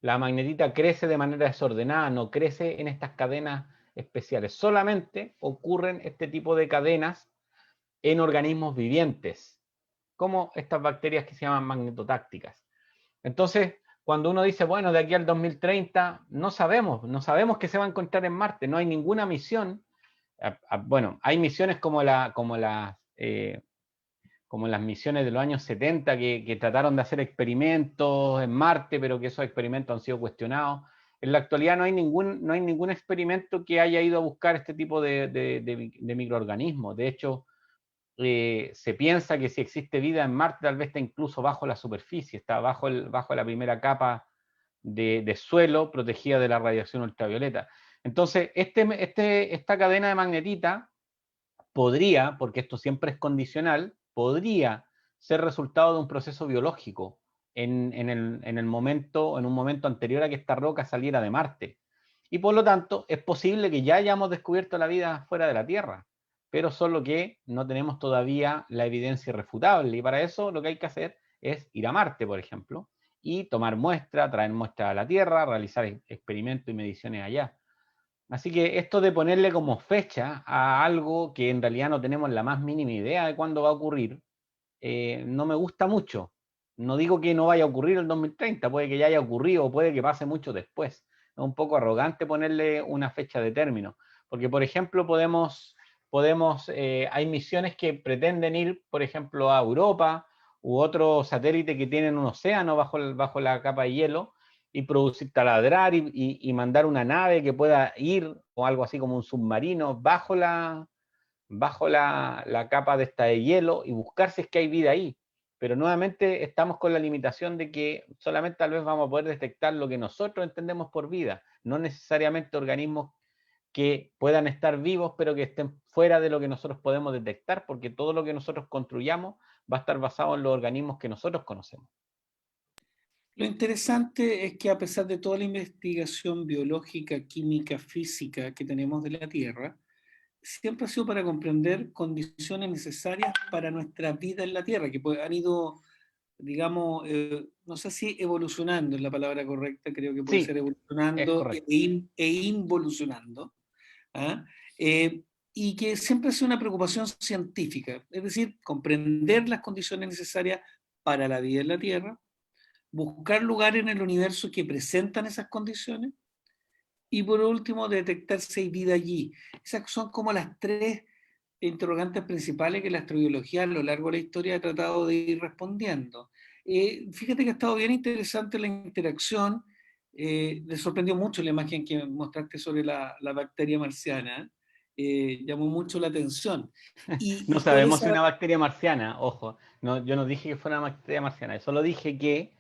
La magnetita crece de manera desordenada, no crece en estas cadenas especiales. Solamente ocurren este tipo de cadenas en organismos vivientes, como estas bacterias que se llaman magnetotácticas. Entonces, cuando uno dice, bueno, de aquí al 2030, no sabemos qué se va a encontrar en Marte, no hay ninguna misión. Bueno, hay misiones como las misiones de los años 70 que trataron de hacer experimentos en Marte, pero que esos experimentos han sido cuestionados. En la actualidad no hay ningún experimento que haya ido a buscar este tipo de microorganismos. De hecho, se piensa que si existe vida en Marte, tal vez está incluso bajo la superficie, está bajo la primera capa de suelo protegida de la radiación ultravioleta. Entonces, esta cadena de magnetita podría, porque esto siempre es condicional, podría ser resultado de un proceso biológico en un momento anterior a que esta roca saliera de Marte. Y por lo tanto, es posible que ya hayamos descubierto la vida fuera de la Tierra, pero solo que no tenemos todavía la evidencia irrefutable. Y para eso lo que hay que hacer es ir a Marte, por ejemplo, y tomar muestras, traer muestras a la Tierra, realizar experimentos y mediciones allá. Así que esto de ponerle como fecha a algo que en realidad no tenemos la más mínima idea de cuándo va a ocurrir, no me gusta mucho. No digo que no vaya a ocurrir el 2030, puede que ya haya ocurrido o puede que pase mucho después. Es un poco arrogante ponerle una fecha de término, porque por ejemplo hay misiones que pretenden ir, por ejemplo, a Europa u otro satélite que tienen un océano bajo la capa de hielo y producir, taladrar y mandar una nave que pueda ir, o algo así como un submarino, bajo la capa de esta de hielo y buscar si es que hay vida ahí. Pero nuevamente estamos con la limitación de que solamente tal vez vamos a poder detectar lo que nosotros entendemos por vida, no necesariamente organismos que puedan estar vivos, pero que estén fuera de lo que nosotros podemos detectar, porque todo lo que nosotros construyamos va a estar basado en los organismos que nosotros conocemos. Lo interesante es que a pesar de toda la investigación biológica, química, física que tenemos de la Tierra, siempre ha sido para comprender condiciones necesarias para nuestra vida en la Tierra, que han ido, digamos, no sé si evolucionando es la palabra correcta, creo que puede ser Sí, es evolucionando correcto. e involucionando, ¿ah? Y que siempre ha sido una preocupación científica, es decir, comprender las condiciones necesarias para la vida en la Tierra, buscar lugares en el universo que presentan esas condiciones y por último detectar si hay vida allí. Esas son como las tres interrogantes principales que la astrobiología a lo largo de la historia ha tratado de ir respondiendo. Fíjate que ha estado bien interesante la interacción. Me sorprendió mucho la imagen que mostraste sobre la bacteria marciana. Llamó mucho la atención. No Y con sabemos si esa... una bacteria marciana, ojo, no, yo no dije que fuera una bacteria marciana, solo dije que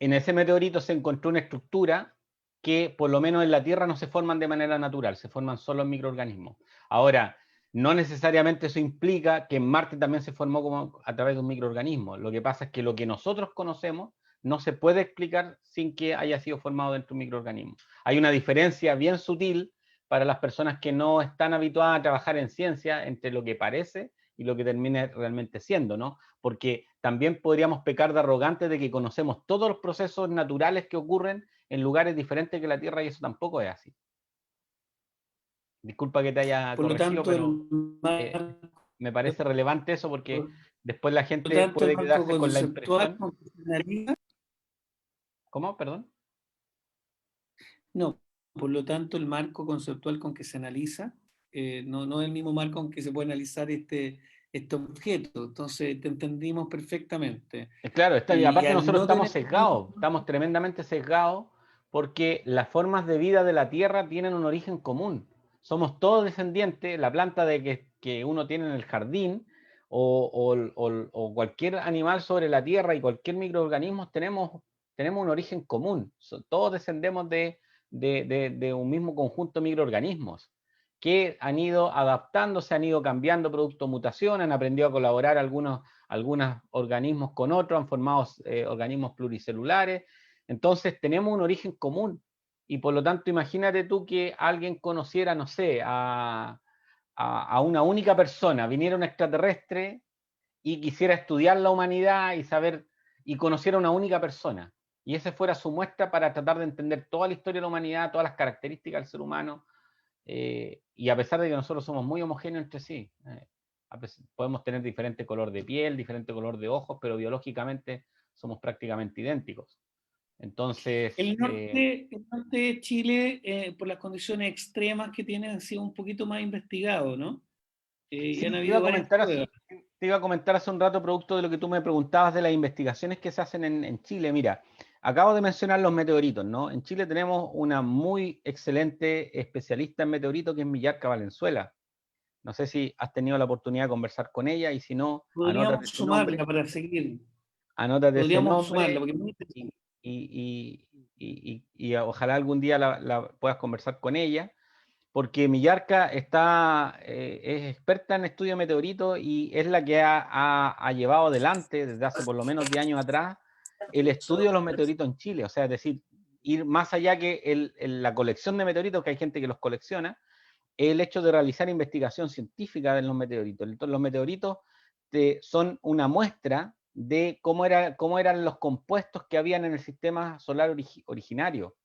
en ese meteorito se encontró una estructura que por lo menos en la Tierra no se forman de manera natural, se forman solo en microorganismos. Ahora, no necesariamente eso implica que en Marte también se formó como a través de un microorganismo. Lo que pasa es que lo que nosotros conocemos no se puede explicar sin que haya sido formado dentro de un microorganismo. Hay una diferencia bien sutil para las personas que no están habituadas a trabajar en ciencia entre lo que parece y lo que termina realmente siendo, ¿no? Porque también podríamos pecar de arrogantes de que conocemos todos los procesos naturales que ocurren en lugares diferentes que la Tierra y eso tampoco es así. Disculpa que te haya Por lo corregido, tanto, pero el eh, marco, me parece relevante eso porque por después la lo gente tanto, el puede marco quedarse con la conceptual impresión. con que se analiza, ¿Cómo? Perdón. no, por lo tanto, el marco conceptual con que se analiza, no es el mismo marco con que se puede analizar este objeto. Entonces, te entendimos perfectamente. Claro, y Y aparte al nosotros no estamos tener... sesgados, estamos tremendamente sesgados porque las formas de vida de la Tierra tienen un origen común. Somos todos descendientes, la planta que uno tiene en el jardín o cualquier animal sobre la Tierra y cualquier microorganismo tenemos un origen común. Todos descendemos de un mismo conjunto de microorganismos que han ido adaptándose, han ido cambiando producto de mutación, han aprendido a colaborar algunos organismos con otros, han formado organismos pluricelulares. Entonces tenemos un origen común y por lo tanto imagínate tú que alguien conociera, no sé, a una única persona, viniera un extraterrestre y quisiera estudiar la humanidad y saber, y conociera a una única persona. Y esa fuera su muestra para tratar de entender toda la historia de la humanidad, todas las características del ser humano, y a pesar de que nosotros somos muy homogéneos entre sí, podemos tener diferente color de piel, diferente color de ojos, pero biológicamente somos prácticamente idénticos. Entonces, El norte de Chile, por las condiciones extremas que tiene, ha sido un poquito más investigado, ¿no? Y sí, han habido varias pruebas. te iba a comentar hace un rato, producto de lo que tú me preguntabas de las investigaciones que se hacen en Chile. Mira, acabo de mencionar los meteoritos, ¿no? En Chile tenemos una muy excelente especialista en meteoritos que es Millarca Valenzuela. No sé si has tenido la oportunidad de conversar con ella y si no, Podríamos sumarla para seguir. anótate ese Podríamos sumarla, nombre porque es muy y, interesante. y ojalá algún día la puedas conversar con ella, porque Millarca es experta en estudio de meteoritos y es la que ha llevado adelante desde hace por lo menos 10 años atrás el estudio de los meteoritos en Chile. O sea, es decir, ir más allá que la colección de meteoritos, que hay gente que los colecciona, el hecho de realizar investigación científica de los meteoritos. Los meteoritos son una muestra de cómo eran los compuestos que habían en el sistema solar originario.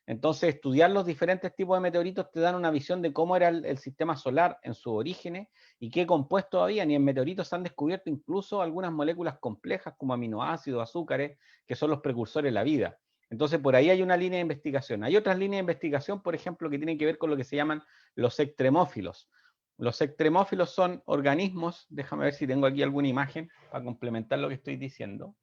Entonces, estudiar los diferentes tipos de meteoritos te dan una visión de cómo era el sistema solar en sus orígenes y qué compuestos habían. Y en meteoritos se han descubierto incluso algunas moléculas complejas como aminoácidos, azúcares, que son los precursores de la vida. Entonces, por ahí hay una línea de investigación. Hay otras líneas de investigación, por ejemplo, que tienen que ver con lo que se llaman los extremófilos. Los extremófilos son organismos, déjame ver si tengo aquí alguna imagen para complementar lo que estoy diciendo,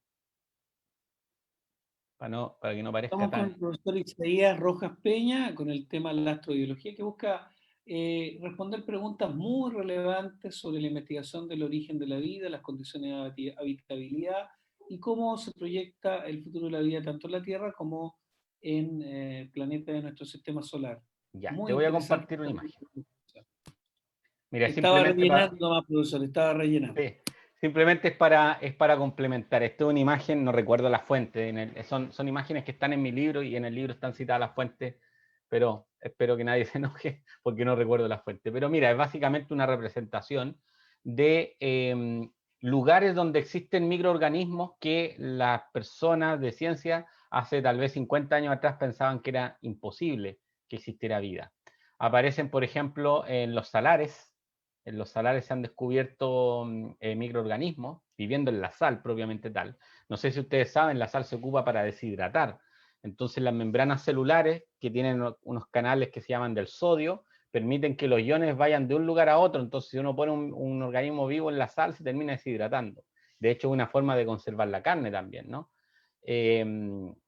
para que no parezca Estamos con tan... el profesor Isaías Rojas Peña con el tema de la astrobiología, que busca responder preguntas muy relevantes sobre la investigación del origen de la vida, las condiciones de habitabilidad y cómo se proyecta el futuro de la vida tanto en la Tierra como en planetas de nuestro sistema solar. Ya, te Muy voy a interesante. compartir una imagen. Mira, Estaba simplemente para, rellenando más, profesor, estaba rellenando. sí, simplemente es para complementar. Esto es una imagen, no recuerdo la fuente, son imágenes que están en mi libro y en el libro están citadas las fuentes, pero espero que nadie se enoje porque no recuerdo la fuente. Pero mira, es básicamente una representación de lugares donde existen microorganismos que las personas de ciencia hace tal vez 50 años atrás pensaban que era imposible que existiera vida. Aparecen, por ejemplo, en los salares. En los salares se han descubierto microorganismos viviendo en la sal propiamente tal. No sé si ustedes saben, la sal se ocupa para deshidratar. Entonces las membranas celulares, que tienen unos canales que se llaman del sodio, permiten que los iones vayan de un lugar a otro. Entonces si uno pone un organismo vivo en la sal, se termina deshidratando. De hecho, es una forma de conservar la carne también, ¿no?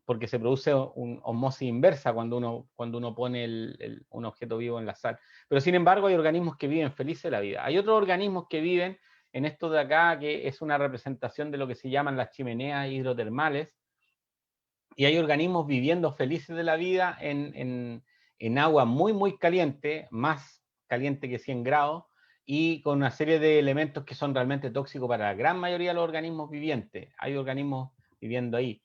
Porque se produce una osmosis inversa cuando uno pone un objeto vivo en la sal. Pero sin embargo hay organismos que viven felices la vida. Hay otros organismos que viven en esto de acá, que es una representación de lo que se llaman las chimeneas hidrotermales, y hay organismos viviendo felices de la vida en agua muy, muy caliente, más caliente que 100 grados, y con una serie de elementos que son realmente tóxicos para la gran mayoría de los organismos vivientes. Hay organismos viviendo ahí.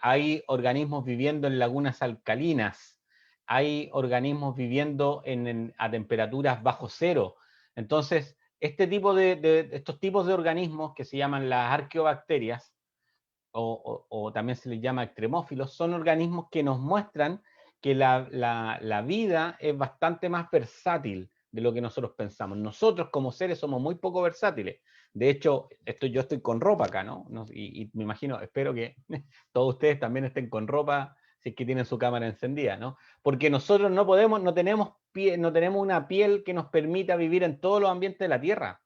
Hay organismos viviendo en lagunas alcalinas, hay organismos viviendo a temperaturas bajo cero. Entonces, estos tipos de organismos que se llaman las arqueobacterias, o también se les llama extremófilos, son organismos que nos muestran que la vida es bastante más versátil de lo que nosotros pensamos. Nosotros como seres somos muy poco versátiles. De hecho, yo estoy con ropa acá, ¿no? Y me imagino, espero que todos ustedes también estén con ropa si es que tienen su cámara encendida, ¿no? Porque nosotros no tenemos una piel que nos permita vivir en todos los ambientes de la Tierra.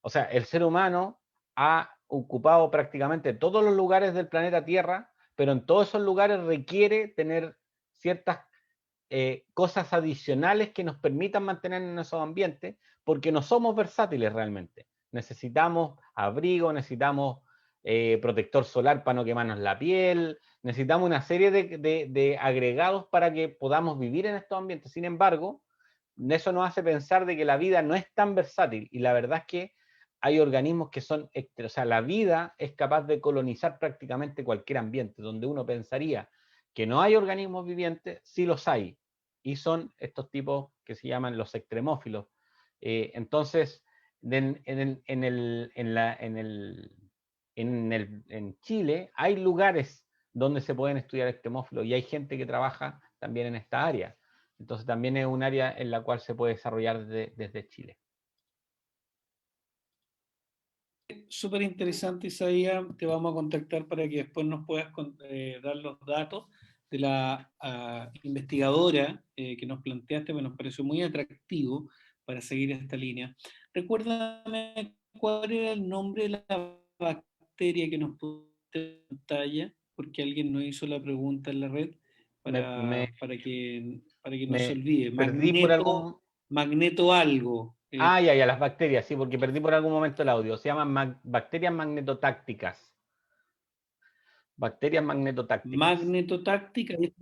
O sea, el ser humano ha ocupado prácticamente todos los lugares del planeta Tierra, pero en todos esos lugares requiere tener ciertas cosas adicionales que nos permitan mantener en esos ambientes, porque no somos versátiles realmente. Necesitamos abrigo, necesitamos protector solar para no quemarnos la piel, necesitamos una serie de agregados para que podamos vivir en estos ambientes. Sin embargo, eso nos hace pensar de que la vida no es tan versátil, y la verdad es que hay organismos que son, o sea, la vida es capaz de colonizar prácticamente cualquier ambiente, donde uno pensaría que no hay organismos vivientes, sí los hay, y son estos tipos que se llaman los extremófilos. Entonces, en Chile hay lugares donde se pueden estudiar extremófilos, y hay gente que trabaja también en esta área. Entonces también es un área en la cual se puede desarrollar desde Chile. Súper interesante, Isaías. Te vamos a contactar para que después nos puedas dar los datos de la investigadora que nos planteaste, que nos pareció muy atractivo para seguir esta línea. Recuérdame cuál era el nombre de la bacteria que nos pusiste en pantalla, porque alguien nos hizo la pregunta en la red Me, me, para que no se me olvide. perdí por algún... Magneto algo. Ah, ya, las bacterias, sí, porque perdí por algún momento el audio. Se llaman bacterias magnetotácticas. Bacterias magnetotácticas. Magnetotáctica, Sí,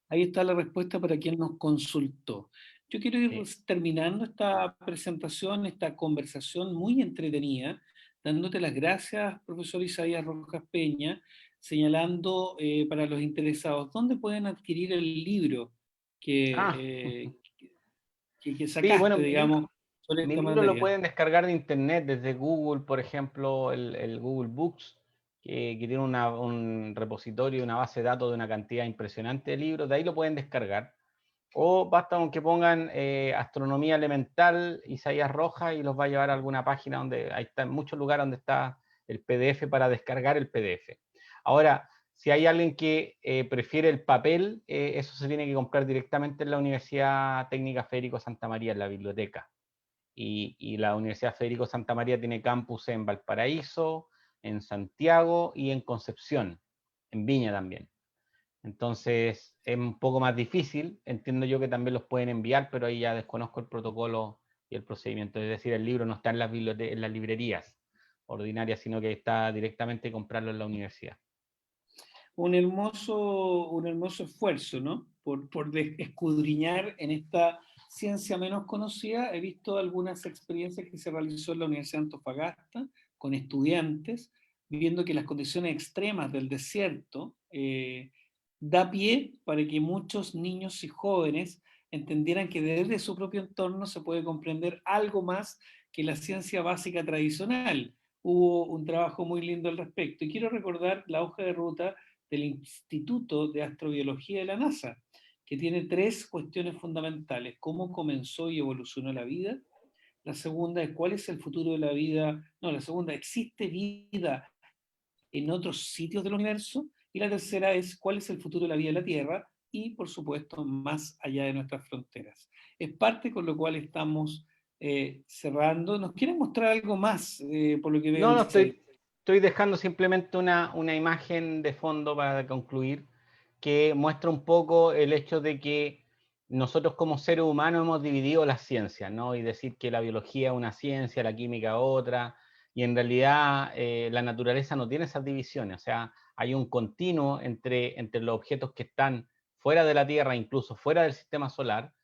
ahí está la respuesta para quien nos consultó. Yo quiero ir sí. terminando esta presentación, esta conversación muy entretenida, dándote las gracias, profesor Isaías Rojas Peña, señalando para los interesados dónde pueden adquirir el libro Ah, que, que sí, sacaste, bueno, digamos, sobre mi esta libro lo materia. pueden descargar de internet desde Google, por ejemplo, el Google Books, que tiene un repositorio, una base de datos de una cantidad impresionante de libros. De ahí lo pueden descargar. O basta con que pongan astronomía elemental, Isaías Rojas, y los va a llevar a alguna página donde ahí está, en muchos lugares donde está el PDF para descargar el PDF. Ahora, si hay alguien que prefiere el papel, eso se tiene que comprar directamente en la Universidad Técnica Federico Santa María, en la biblioteca. Y la Universidad Federico Santa María tiene campus en Valparaíso, en Santiago y en Concepción, en Viña también. Entonces es un poco más difícil, entiendo yo que también los pueden enviar, pero ahí ya desconozco el protocolo y el procedimiento. Es decir, el libro no está en en las librerías ordinarias, sino que está directamente comprarlo en la universidad. Un hermoso esfuerzo, ¿no? Por escudriñar en esta ciencia menos conocida. He visto algunas experiencias que se realizó en la Universidad de Antofagasta con estudiantes, viendo que las condiciones extremas del desierto da pie para que muchos niños y jóvenes entendieran que desde su propio entorno se puede comprender algo más que la ciencia básica tradicional. Hubo un trabajo muy lindo al respecto. Y quiero recordar la hoja de ruta del Instituto de Astrobiología de la NASA, que tiene tres cuestiones fundamentales: cómo comenzó y evolucionó la vida. La segunda es cuál es el futuro de la vida. No, la segunda, ¿existe vida en otros sitios del universo? Y la tercera es cuál es el futuro de la vida en la Tierra y, por supuesto, más allá de nuestras fronteras. Es parte con lo cual estamos cerrando. ¿Nos quieren mostrar algo más, por lo que veo, No, no, Isaías? estoy dejando simplemente una imagen de fondo para concluir, que muestra un poco el hecho de que nosotros como seres humanos hemos dividido las ciencias, ¿no? Y decir que la biología es una ciencia, la química otra, y en realidad la naturaleza no tiene esas divisiones, o sea, hay un continuo entre los objetos que están fuera de la Tierra, incluso fuera del sistema solar,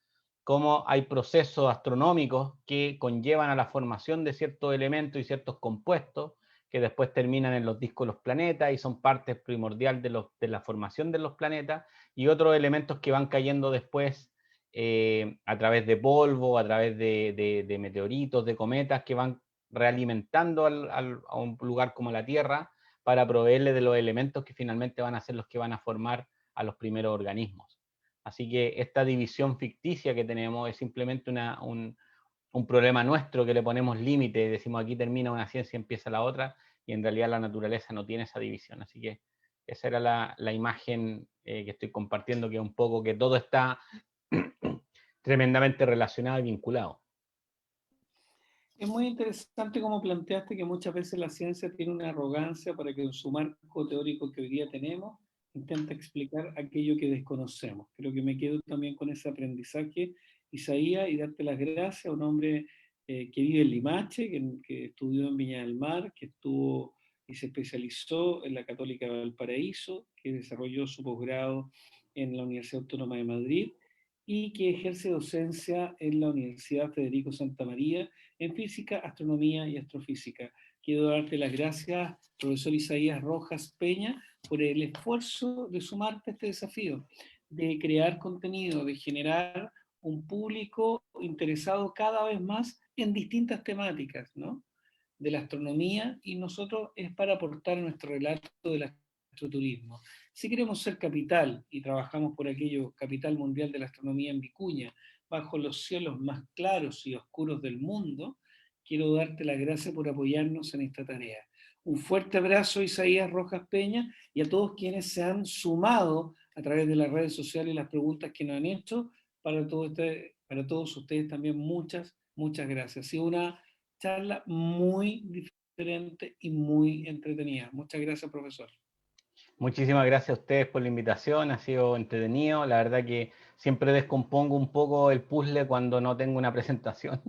como hay procesos astronómicos que conllevan a la formación de ciertos elementos y ciertos compuestos que después terminan en los discos de los planetas y son parte primordial de la formación de los planetas, y otros elementos que van cayendo después a través de polvo, a través de meteoritos, de cometas, que van realimentando a un lugar como la Tierra para proveerle de los elementos que finalmente van a ser los que van a formar a los primeros organismos. Así que esta división ficticia que tenemos es simplemente un problema nuestro, que le ponemos límite, decimos aquí termina una ciencia y empieza la otra, y en realidad la naturaleza no tiene esa división. Así que esa era la imagen que estoy compartiendo, que un poco que todo está tremendamente relacionado y vinculado. Es muy interesante como planteaste que muchas veces la ciencia tiene una arrogancia para que en su marco teórico que hoy día tenemos intenta explicar aquello que desconocemos. Creo que me quedo también con ese aprendizaje, Isaías, y darte las gracias a un hombre que vive en Limache, que estudió en Viña del Mar, que estuvo y se especializó en la Católica de Valparaíso, que desarrolló su posgrado en la Universidad Autónoma de Madrid y que ejerce docencia en la Universidad Federico Santa María en física, astronomía y astrofísica. Quiero darte las gracias, profesor Isaías Rojas Peña, por el esfuerzo de sumarte a este desafío, de crear contenido, de generar un público interesado cada vez más en distintas temáticas, ¿no? De la astronomía, y nosotros es para aportar nuestro relato del astroturismo. Si queremos ser capital, y trabajamos por aquello, capital mundial de la astronomía en Vicuña, bajo los cielos más claros y oscuros del mundo, quiero darte las gracias por apoyarnos en esta tarea. Un fuerte abrazo, Isaías Rojas Peña, y a todos quienes se han sumado a través de las redes sociales y las preguntas que nos han hecho. Para todos ustedes también muchas gracias. Ha sido una charla muy diferente y muy entretenida. Muchas gracias, profesor. Muchísimas gracias a ustedes por la invitación, ha sido entretenido. La verdad que siempre descompongo un poco el puzzle cuando no tengo una presentación,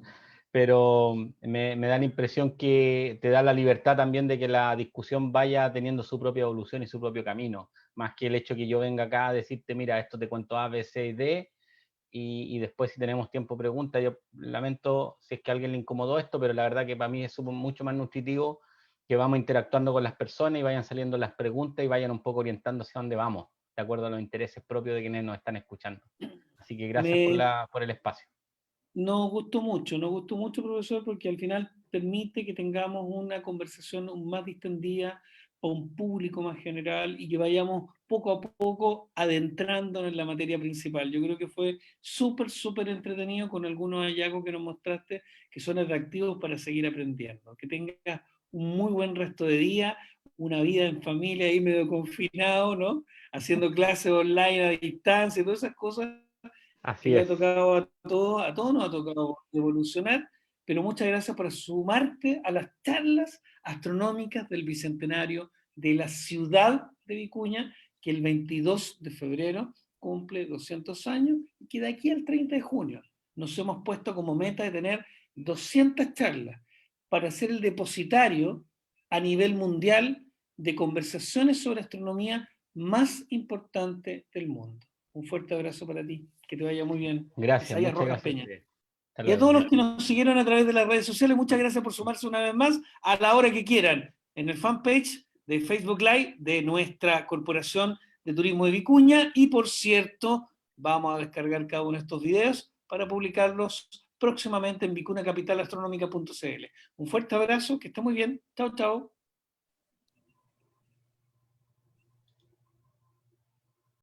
pero me da la impresión que te da la libertad también de que la discusión vaya teniendo su propia evolución y su propio camino, más que el hecho que yo venga acá a decirte, mira, esto te cuento A, B, C y D, y después si tenemos tiempo pregunta. Yo lamento si es que a alguien le incomodó esto, pero la verdad que para mí es mucho más nutritivo que vamos interactuando con las personas y vayan saliendo las preguntas y vayan un poco orientando hacia dónde vamos, de acuerdo a los intereses propios de quienes nos están escuchando. Así que gracias Me, por el espacio. nos gustó mucho, profesor, porque al final permite que tengamos una conversación más distendida para un público más general y que vayamos poco a poco adentrándonos en la materia principal. Yo creo que fue súper entretenido con algunos hallazgos que nos mostraste que son atractivos para seguir aprendiendo. Que tengas un muy buen resto de día, una vida en familia ahí medio confinado, ¿no? Haciendo clases online a distancia y todas esas cosas que Así le ha es. tocado a todos nos ha tocado evolucionar, pero muchas gracias por sumarte a las charlas astronómicas del Bicentenario de la ciudad de Vicuña, que el 22 de febrero cumple 200 años y que de aquí al 30 de junio nos hemos puesto como meta de tener 200 charlas para ser el depositario a nivel mundial de conversaciones sobre astronomía más importante del mundo. Un fuerte abrazo para ti. Que te vaya muy bien. Gracias, Isaías muchas Rojas gracias a Peña. ustedes. Hasta Y a luego. todos los que nos siguieron a través de las redes sociales, muchas gracias por sumarse una vez más a la hora que quieran en el fanpage de Facebook Live de nuestra Corporación de Turismo de Vicuña. Y por cierto, vamos a descargar cada uno de estos videos para publicarlos próximamente en vicunacapitalastronomica.cl. Un fuerte abrazo, que esté muy bien. Chao, chao.